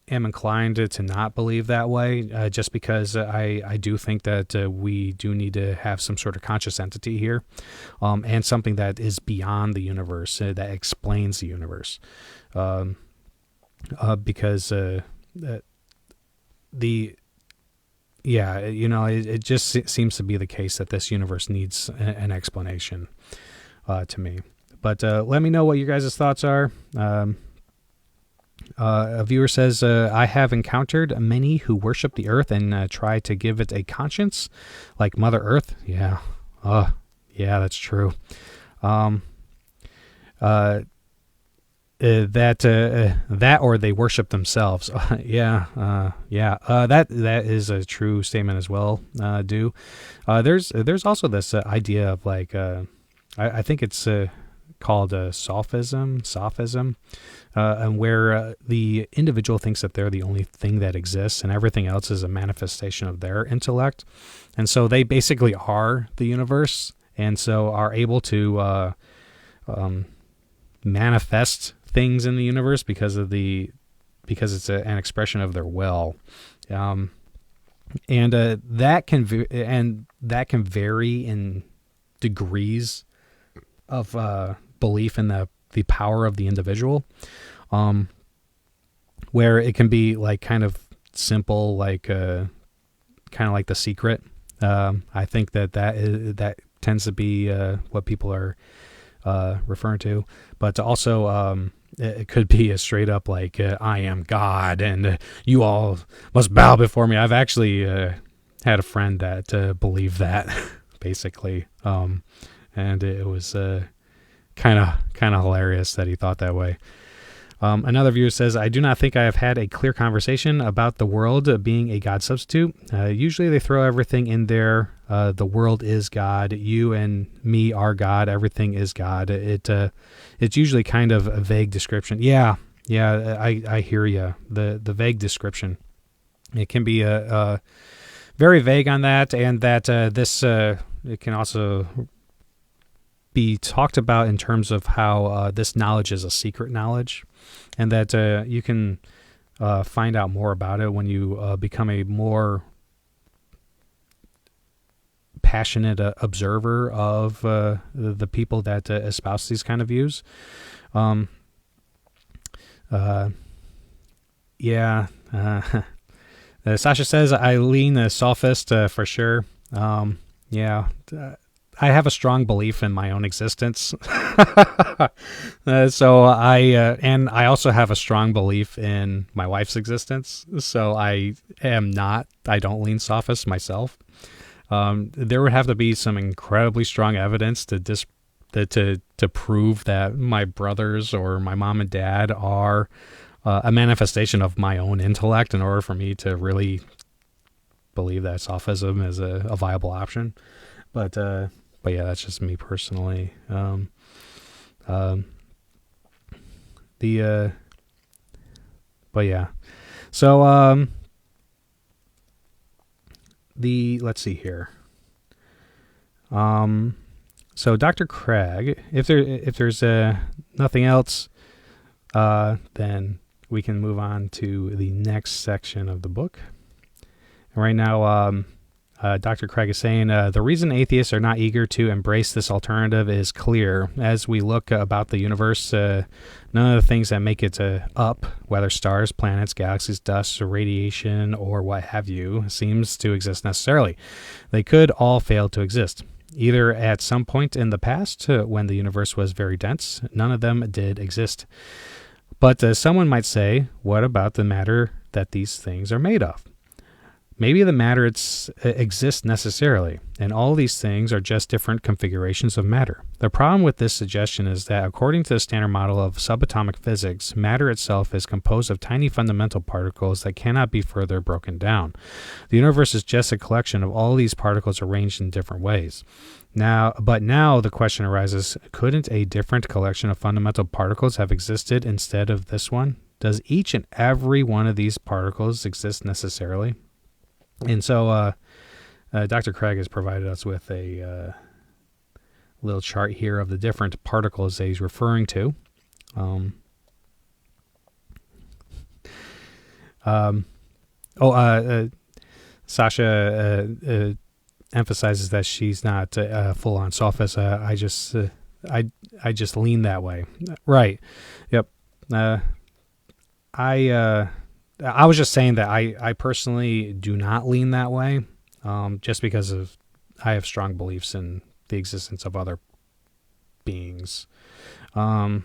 am inclined to not believe that way, just because I do think that we do need to have some sort of conscious entity here, and something that is beyond the universe, that explains the universe. Because it just seems to be the case that this universe needs an explanation to me. But let me know what your guys' thoughts are. A viewer says, I have encountered many who worship the earth and try to give it a conscience, like Mother Earth. Yeah. Yeah, that's true. That or they worship themselves. That is a true statement as well. There's also this idea of like, I think it's called sophism, and where the individual thinks that they're the only thing that exists and everything else is a manifestation of their intellect. And so they basically are the universe, and so are able to manifest things in the universe because it's an expression of their will. And that can vary in degrees of belief in the power of the individual, where it can be like kind of simple, like kind of like The Secret. I think that tends to be what people are referring to, but also it could be a straight up like I am God and you all must bow before me. I've actually had a friend that believed that basically, and it was kind of hilarious that he thought that way. Another viewer says, I do not think I have had a clear conversation about the world being a God substitute. Usually they throw everything in there. The world is God. You and me are God. Everything is God. It's usually kind of a vague description. Yeah, I hear you. The vague description. It can be very vague on that, and that it can also be talked about in terms of how this knowledge is a secret knowledge, and that you can find out more about it when you become a more passionate observer of the people that espouse these kind of views. Sasha says, I lean a sophist for sure. Yeah, I have a strong belief in my own existence. So and I also have a strong belief in my wife's existence. So I don't lean sophist myself. There would have to be some incredibly strong evidence to prove that my brothers or my mom and dad are a manifestation of my own intellect in order for me to really believe that sophism is a viable option. But yeah, that's just me personally. But yeah. So let's see here. So Dr. Craig, if there's nothing else, then we can move on to the next section of the book. And right now, Dr. Craig is saying, the reason atheists are not eager to embrace this alternative is clear. As we look about the universe, none of the things that make it up, whether stars, planets, galaxies, dust, or radiation, or what have you, seems to exist necessarily. They could all fail to exist. Either at some point in the past, when the universe was very dense, none of them did exist. But someone might say, what about the matter that these things are made of? Maybe the matter exists necessarily, and all these things are just different configurations of matter. The problem with this suggestion is that according to the standard model of subatomic physics, matter itself is composed of tiny fundamental particles that cannot be further broken down. The universe is just a collection of all these particles arranged in different ways. Now the question arises, couldn't a different collection of fundamental particles have existed instead of this one? Does each and every one of these particles exist necessarily? And so Dr. Craig has provided us with a little chart here of the different particles that he's referring to. Sasha emphasizes that she's not full-on sophist. I just lean that way. Right. Yep. I was just saying that I personally do not lean that way, just because I have strong beliefs in the existence of other beings. And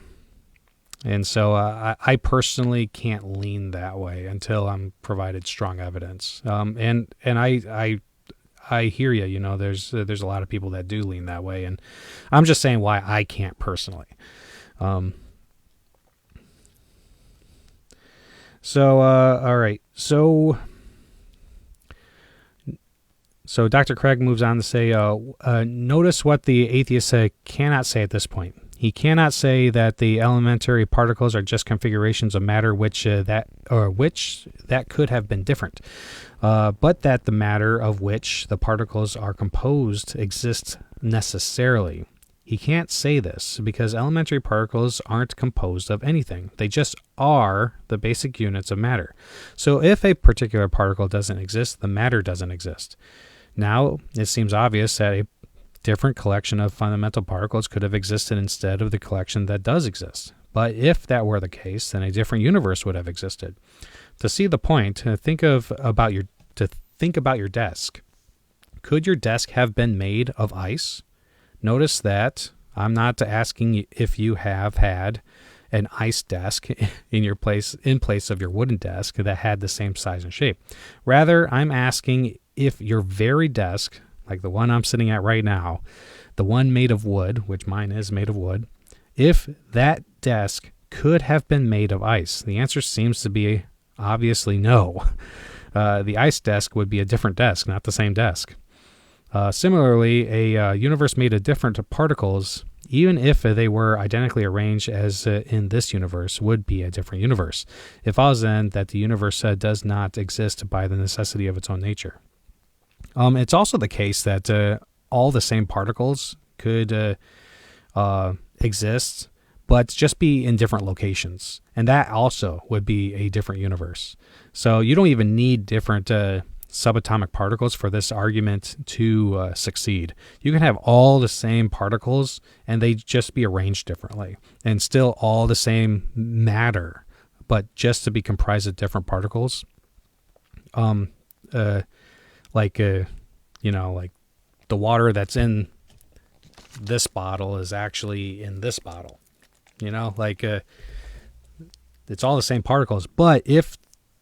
so I personally can't lean that way until I'm provided strong evidence. And I hear you. You know, there's a lot of people that do lean that way, and I'm just saying why I can't personally. So, all right. So Dr. Craig moves on to say, notice what the atheist cannot say at this point. He cannot say that the elementary particles are just configurations of matter which that could have been different, but that the matter of which the particles are composed exists necessarily. He can't say this because elementary particles aren't composed of anything. They just are the basic units of matter. So if a particular particle doesn't exist, the matter doesn't exist. Now, it seems obvious that a different collection of fundamental particles could have existed instead of the collection that does exist. But if that were the case, then a different universe would have existed. To see the point, think about your desk. Could your desk have been made of ice? Notice that I'm not asking if you have had an ice desk in place of your wooden desk that had the same size and shape. Rather, I'm asking if your very desk, like the one I'm sitting at right now, the one made of wood, which mine is made of wood, if that desk could have been made of ice. The answer seems to be obviously no. The ice desk would be a different desk, not the same desk. Similarly, a universe made of different particles, even if they were identically arranged as in this universe, would be a different universe. It follows then that the universe does not exist by the necessity of its own nature. It's also the case that all the same particles could exist, but just be in different locations. And that also would be a different universe. So you don't even need different subatomic particles for this argument to succeed. You can have all the same particles and they just be arranged differently and still all the same matter, but just to be comprised of different particles. um, like like the water that's in this bottle is actually in this bottle. It's all the same particles. But if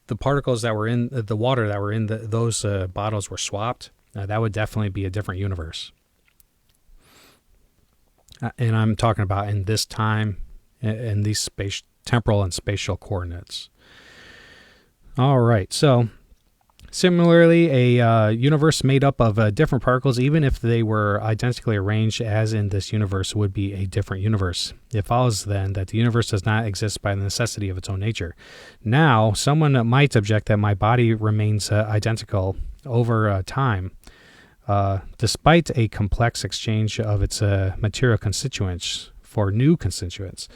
the particles that were in the water that were in those bottles were swapped, that would definitely be a different universe. And I'm talking about in this time, in these temporal and spatial coordinates. All right, so similarly, a universe made up of different particles, even if they were identically arranged as in this universe, would be a different universe. It follows then that the universe does not exist by the necessity of its own nature. Now, someone might object that my body remains identical over time, despite a complex exchange of its material constituents for new constituents.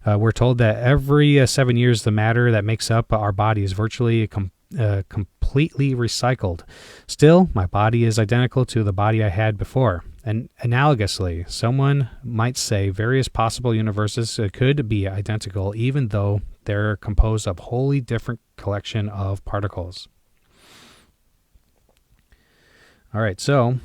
We're told that every 7 years, the matter that makes up our body is virtually completely recycled. Still, my body is identical to the body I had before. And analogously, someone might say various possible universes could be identical, even though they're composed of wholly different collection of particles. All right, so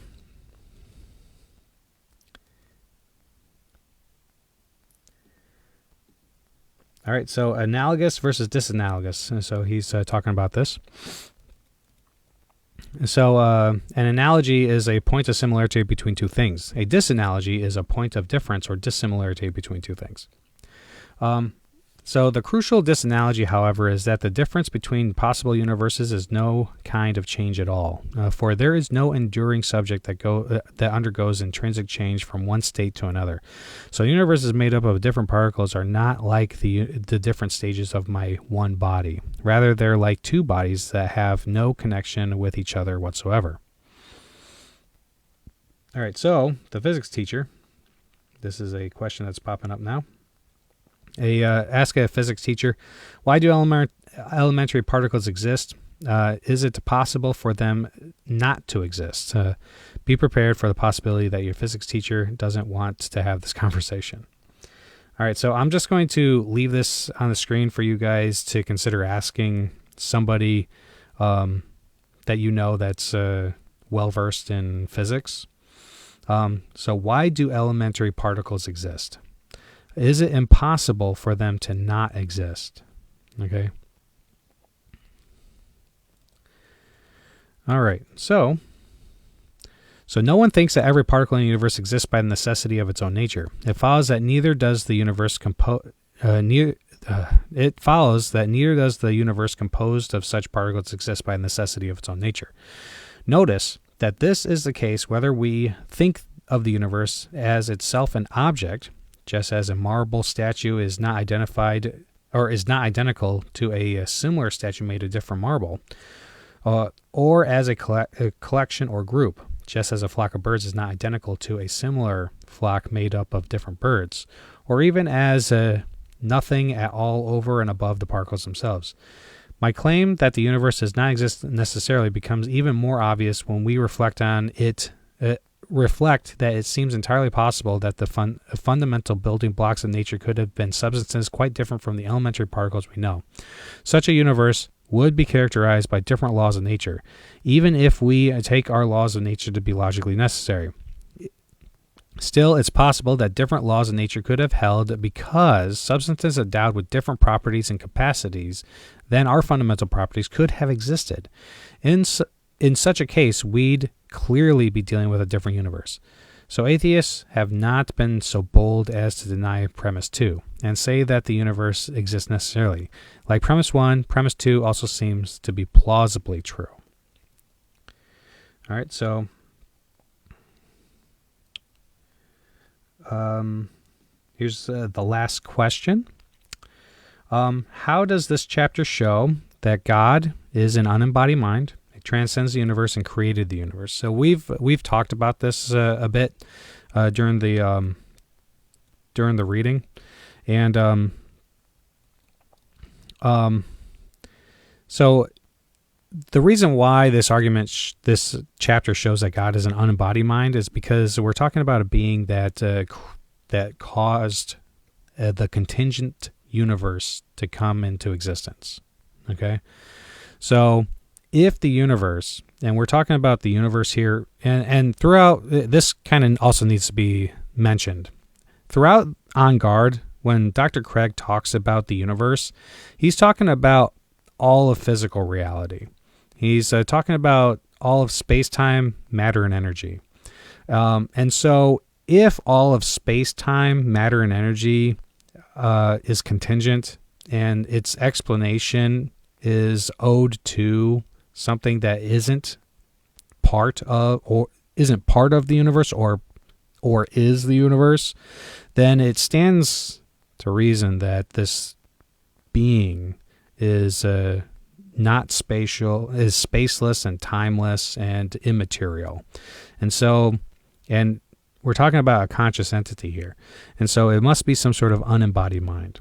analogous versus disanalogous. And so he's talking about this. So an analogy is a point of similarity between two things. A disanalogy is a point of difference or dissimilarity between two things. So the crucial disanalogy, however, is that the difference between possible universes is no kind of change at all, for there is no enduring subject that undergoes intrinsic change from one state to another. So universes made up of different particles are not like the different stages of my one body. Rather, they're like two bodies that have no connection with each other whatsoever. All right, so the physics teacher, this is a question that's popping up now. Ask a physics teacher, why do elementary particles exist? Is it possible for them not to exist? Be prepared for the possibility that your physics teacher doesn't want to have this conversation. All right, so I'm just going to leave this on the screen for you guys to consider asking somebody that you know that's well-versed in physics. So why do elementary particles exist? Is it impossible for them to not exist? Okay. All right. So no one thinks that every particle in the universe exists by the necessity of its own nature. It follows that neither does the universe composed of such particles exist by necessity of its own nature. Notice that this is the case whether we think of the universe as itself an object, just as a marble statue is not identical to a similar statue made of different marble, or as a collection or group, just as a flock of birds is not identical to a similar flock made up of different birds, or even as nothing at all over and above the particles themselves. My claim that the universe does not exist necessarily becomes even more obvious when we reflect that it seems entirely possible that the fundamental building blocks of nature could have been substances quite different from the elementary particles we know. Such a universe would be characterized by different laws of nature, even if we take our laws of nature to be logically necessary. Still, it's possible that different laws of nature could have held because substances endowed with different properties and capacities than our fundamental properties could have existed. In such a case, we'd clearly be dealing with a different universe. So atheists have not been so bold as to deny premise 2 and say that the universe exists necessarily. Like premise 1, premise 2 also seems to be plausibly true. All right, so here's the last question. How does this chapter show that God is an unembodied mind, transcends the universe, and created the universe? So we've talked about this a bit during the reading, and so the reason why this argument, this chapter shows that God is an unembodied mind, is because we're talking about a being that caused the contingent universe to come into existence. Okay, so if the universe, and we're talking about the universe here, and throughout, this kind of also needs to be mentioned. Throughout On Guard, when Dr. Craig talks about the universe, he's talking about all of physical reality. He's talking about all of space-time, matter, and energy. And so if all of space-time, matter, and energy is contingent, and its explanation is owed to something that isn't part of the universe or is the universe, then it stands to reason that this being is not spatial, is spaceless and timeless and immaterial. And so, and we're talking about a conscious entity here. And so it must be some sort of unembodied mind.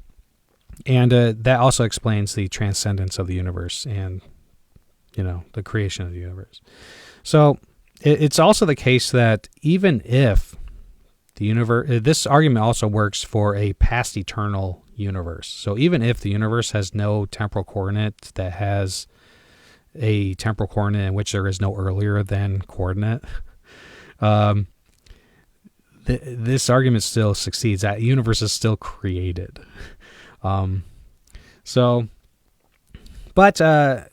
And that also explains the transcendence of the universe and, the creation of the universe. So it's also the case that even if the universe, this argument also works for a past eternal universe. So even if the universe has no temporal coordinate that has a temporal coordinate in which there is no earlier than coordinate, this argument still succeeds. That universe is still created. But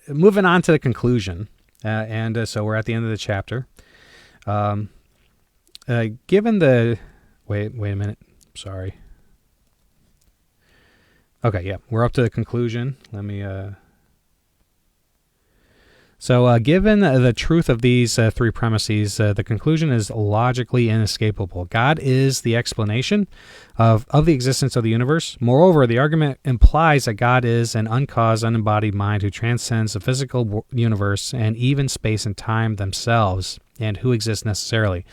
moving on to the conclusion, so we're at the end of the chapter. Given the wait a minute, sorry. Okay, yeah, we're up to the conclusion. Let me. Given the truth of these three premises, the conclusion is logically inescapable. God is the explanation of the existence of the universe. Moreover, the argument implies that God is an uncaused, unembodied mind who transcends the physical universe and even space and time themselves, and who exists necessarily.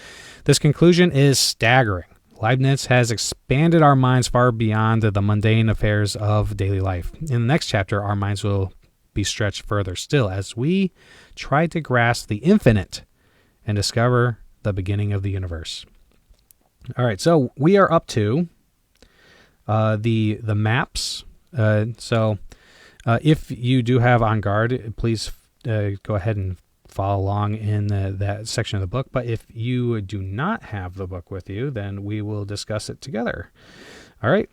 This conclusion is staggering. Leibniz has expanded our minds far beyond the mundane affairs of daily life. In the next chapter, our minds will be stretched further still as we try to grasp the infinite and discover the beginning of the universe. All right, so we are up to the maps. If you do have On Guard, please go ahead and follow along in that section of the book. But if you do not have the book with you, then we will discuss it together. All right.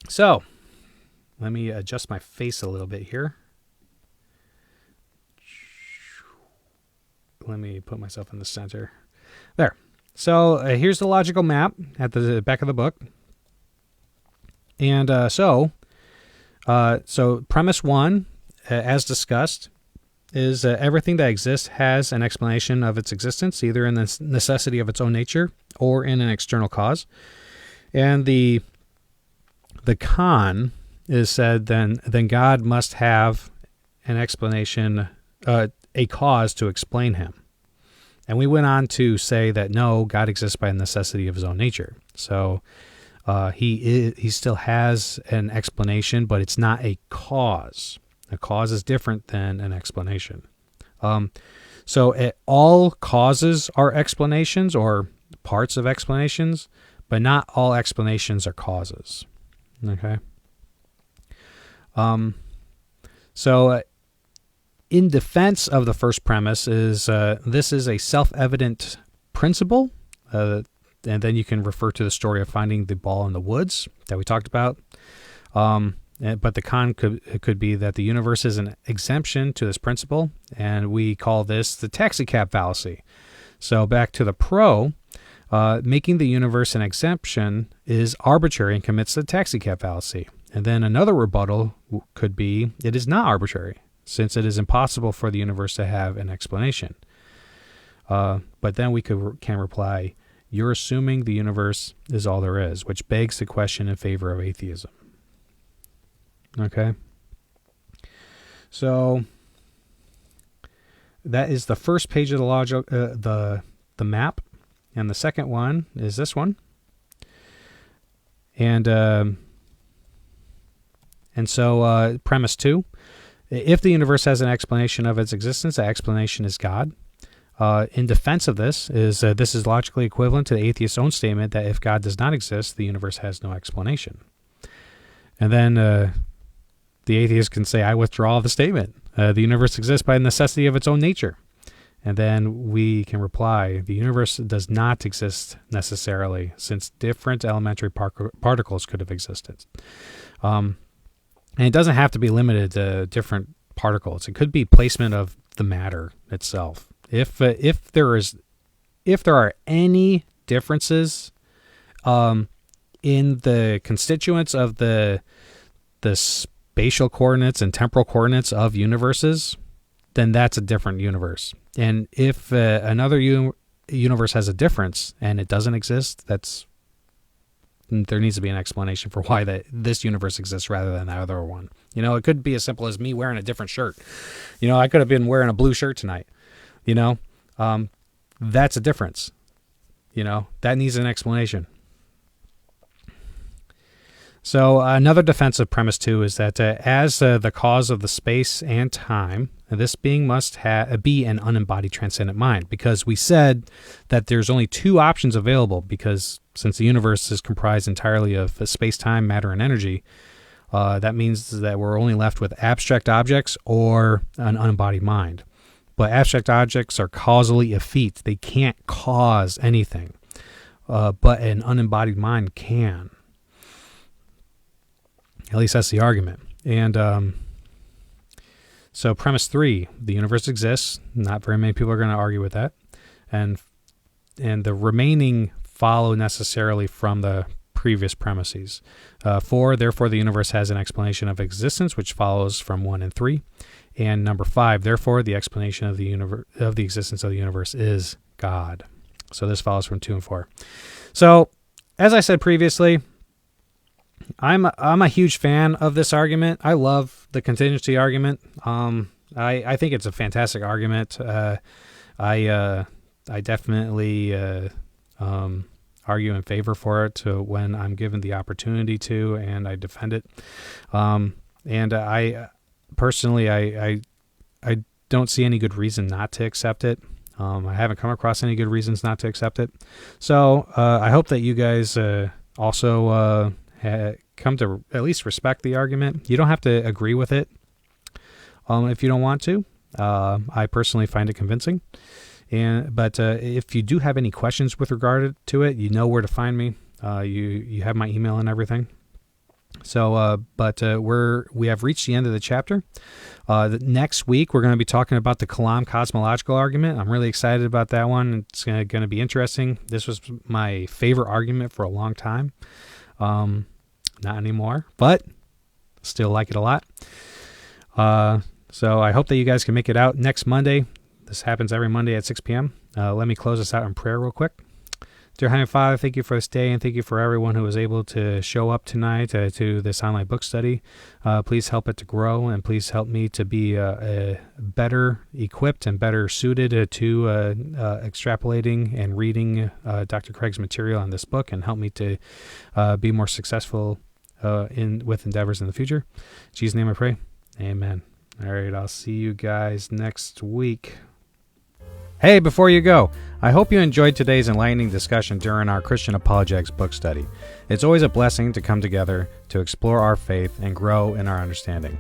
So let me adjust my face a little bit here. Let me put myself in the center. There. So here's the logical map at the back of the book. And so premise one, as discussed, is everything that exists has an explanation of its existence, either in the necessity of its own nature or in an external cause. And the con is said then God must have an explanation, a cause to explain him. And we went on to say that no, God exists by necessity of his own nature. So he still has an explanation, but it's not a cause. A cause is different than an explanation. All causes are explanations or parts of explanations, but not all explanations are causes. Okay. In defense of the first premise is this is a self-evident principle, and then you can refer to the story of finding the ball in the woods that we talked about. But the con could be that the universe is an exemption to this principle, and we call this the taxicab fallacy. So back to the pro, making the universe an exemption is arbitrary and commits the taxicab fallacy. And then another rebuttal could be it is not arbitrary, since it is impossible for the universe to have an explanation. But then we can reply, you're assuming the universe is all there is, which begs the question in favor of atheism. Okay. So that is the first page of the logic, the map, and the second one is this one. And so premise two, if the universe has an explanation of its existence, the explanation is God. In defense of this is logically equivalent to the atheist's own statement that if God does not exist, the universe has no explanation. And then the atheist can say, I withdraw the statement. The universe exists by necessity of its own nature. And then we can reply, the universe does not exist necessarily, since different elementary particles could have existed. And it doesn't have to be limited to different particles. It could be placement of the matter itself. If there are any differences in the constituents of the spatial coordinates and temporal coordinates of universes, then that's a different universe. And if another universe has a difference and it doesn't exist, there needs to be an explanation for why this universe exists rather than the other one. It could be as simple as me wearing a different shirt. I could have been wearing a blue shirt tonight. That's a difference. That needs an explanation. So another defense of premise 2 is that as the cause of the space and time, this being must be an unembodied transcendent mind, because we said that there's only two options available, because since the universe is comprised entirely of space-time, matter, and energy, that means that we're only left with abstract objects or an unembodied mind. But abstract objects are causally effete. They can't cause anything, but an unembodied mind can. At least that's the argument. And so premise 3, the universe exists. Not very many people are going to argue with that. And the remaining follow necessarily from the previous premises. 4, therefore the universe has an explanation of existence, which follows from 1 and 3. And number 5, therefore the explanation of the existence of the universe is God. So this follows from 2 and 4. So as I said previously, I'm a huge fan of this argument. I love the contingency argument. I think it's a fantastic argument. I definitely argue in favor for it when I'm given the opportunity to, and I defend it. And I personally, I don't see any good reason not to accept it. I haven't come across any good reasons not to accept it. So I hope that you guys also come to at least respect the argument. You don't have to agree with it if you don't want to. I personally find it convincing. But if you do have any questions with regard to it, you know where to find me. You have my email and everything. So, we have reached the end of the chapter. Next week, we're going to be talking about the Kalam cosmological argument. I'm really excited about that one. It's going to be interesting. This was my favorite argument for a long time. Not anymore, but still like it a lot. So I hope that you guys can make it out next Monday. This happens every Monday at 6 p.m. Let me close this out in prayer real quick. Dear Heavenly Father, thank you for this day, and thank you for everyone who was able to show up tonight to this online book study. Please help it to grow, and please help me to be better equipped and better suited to extrapolating and reading Dr. Craig's material on this book, and help me to be more successful with endeavors in the future. In Jesus' name I pray. Amen. All right, I'll see you guys next week. Hey, before you go, I hope you enjoyed today's enlightening discussion during our Christian Apologetics book study. It's always a blessing to come together to explore our faith and grow in our understanding.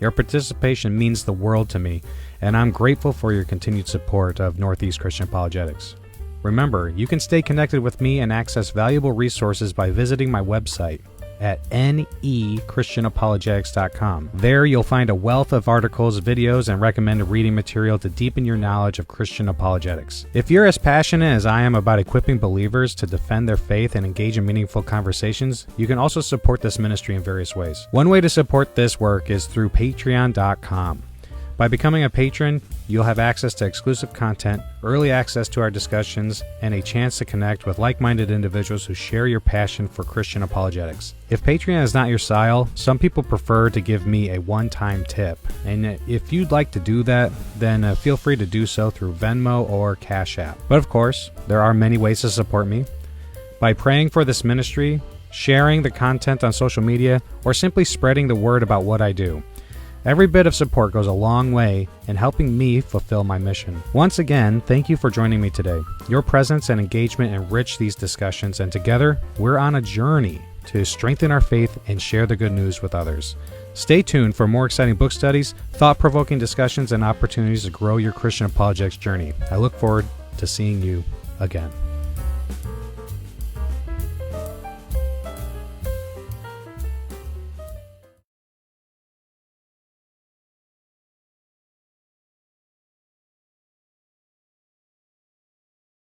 Your participation means the world to me, and I'm grateful for your continued support of Northeast Christian Apologetics. Remember, you can stay connected with me and access valuable resources by visiting my website at nechristianapologetics.com. There you'll find a wealth of articles, videos, and recommended reading material to deepen your knowledge of Christian apologetics. If you're as passionate as I am about equipping believers to defend their faith and engage in meaningful conversations, you can also support this ministry in various ways. One way to support this work is through patreon.com. By becoming a patron, you'll have access to exclusive content, early access to our discussions, and a chance to connect with like-minded individuals who share your passion for Christian apologetics. If Patreon is not your style, some people prefer to give me a one-time tip. And if you'd like to do that, then feel free to do so through Venmo or Cash App. But of course, there are many ways to support me. By praying for this ministry, sharing the content on social media, or simply spreading the word about what I do. Every bit of support goes a long way in helping me fulfill my mission. Once again, thank you for joining me today. Your presence and engagement enrich these discussions, and together, we're on a journey to strengthen our faith and share the good news with others. Stay tuned for more exciting book studies, thought-provoking discussions, and opportunities to grow your Christian apologetics journey. I look forward to seeing you again.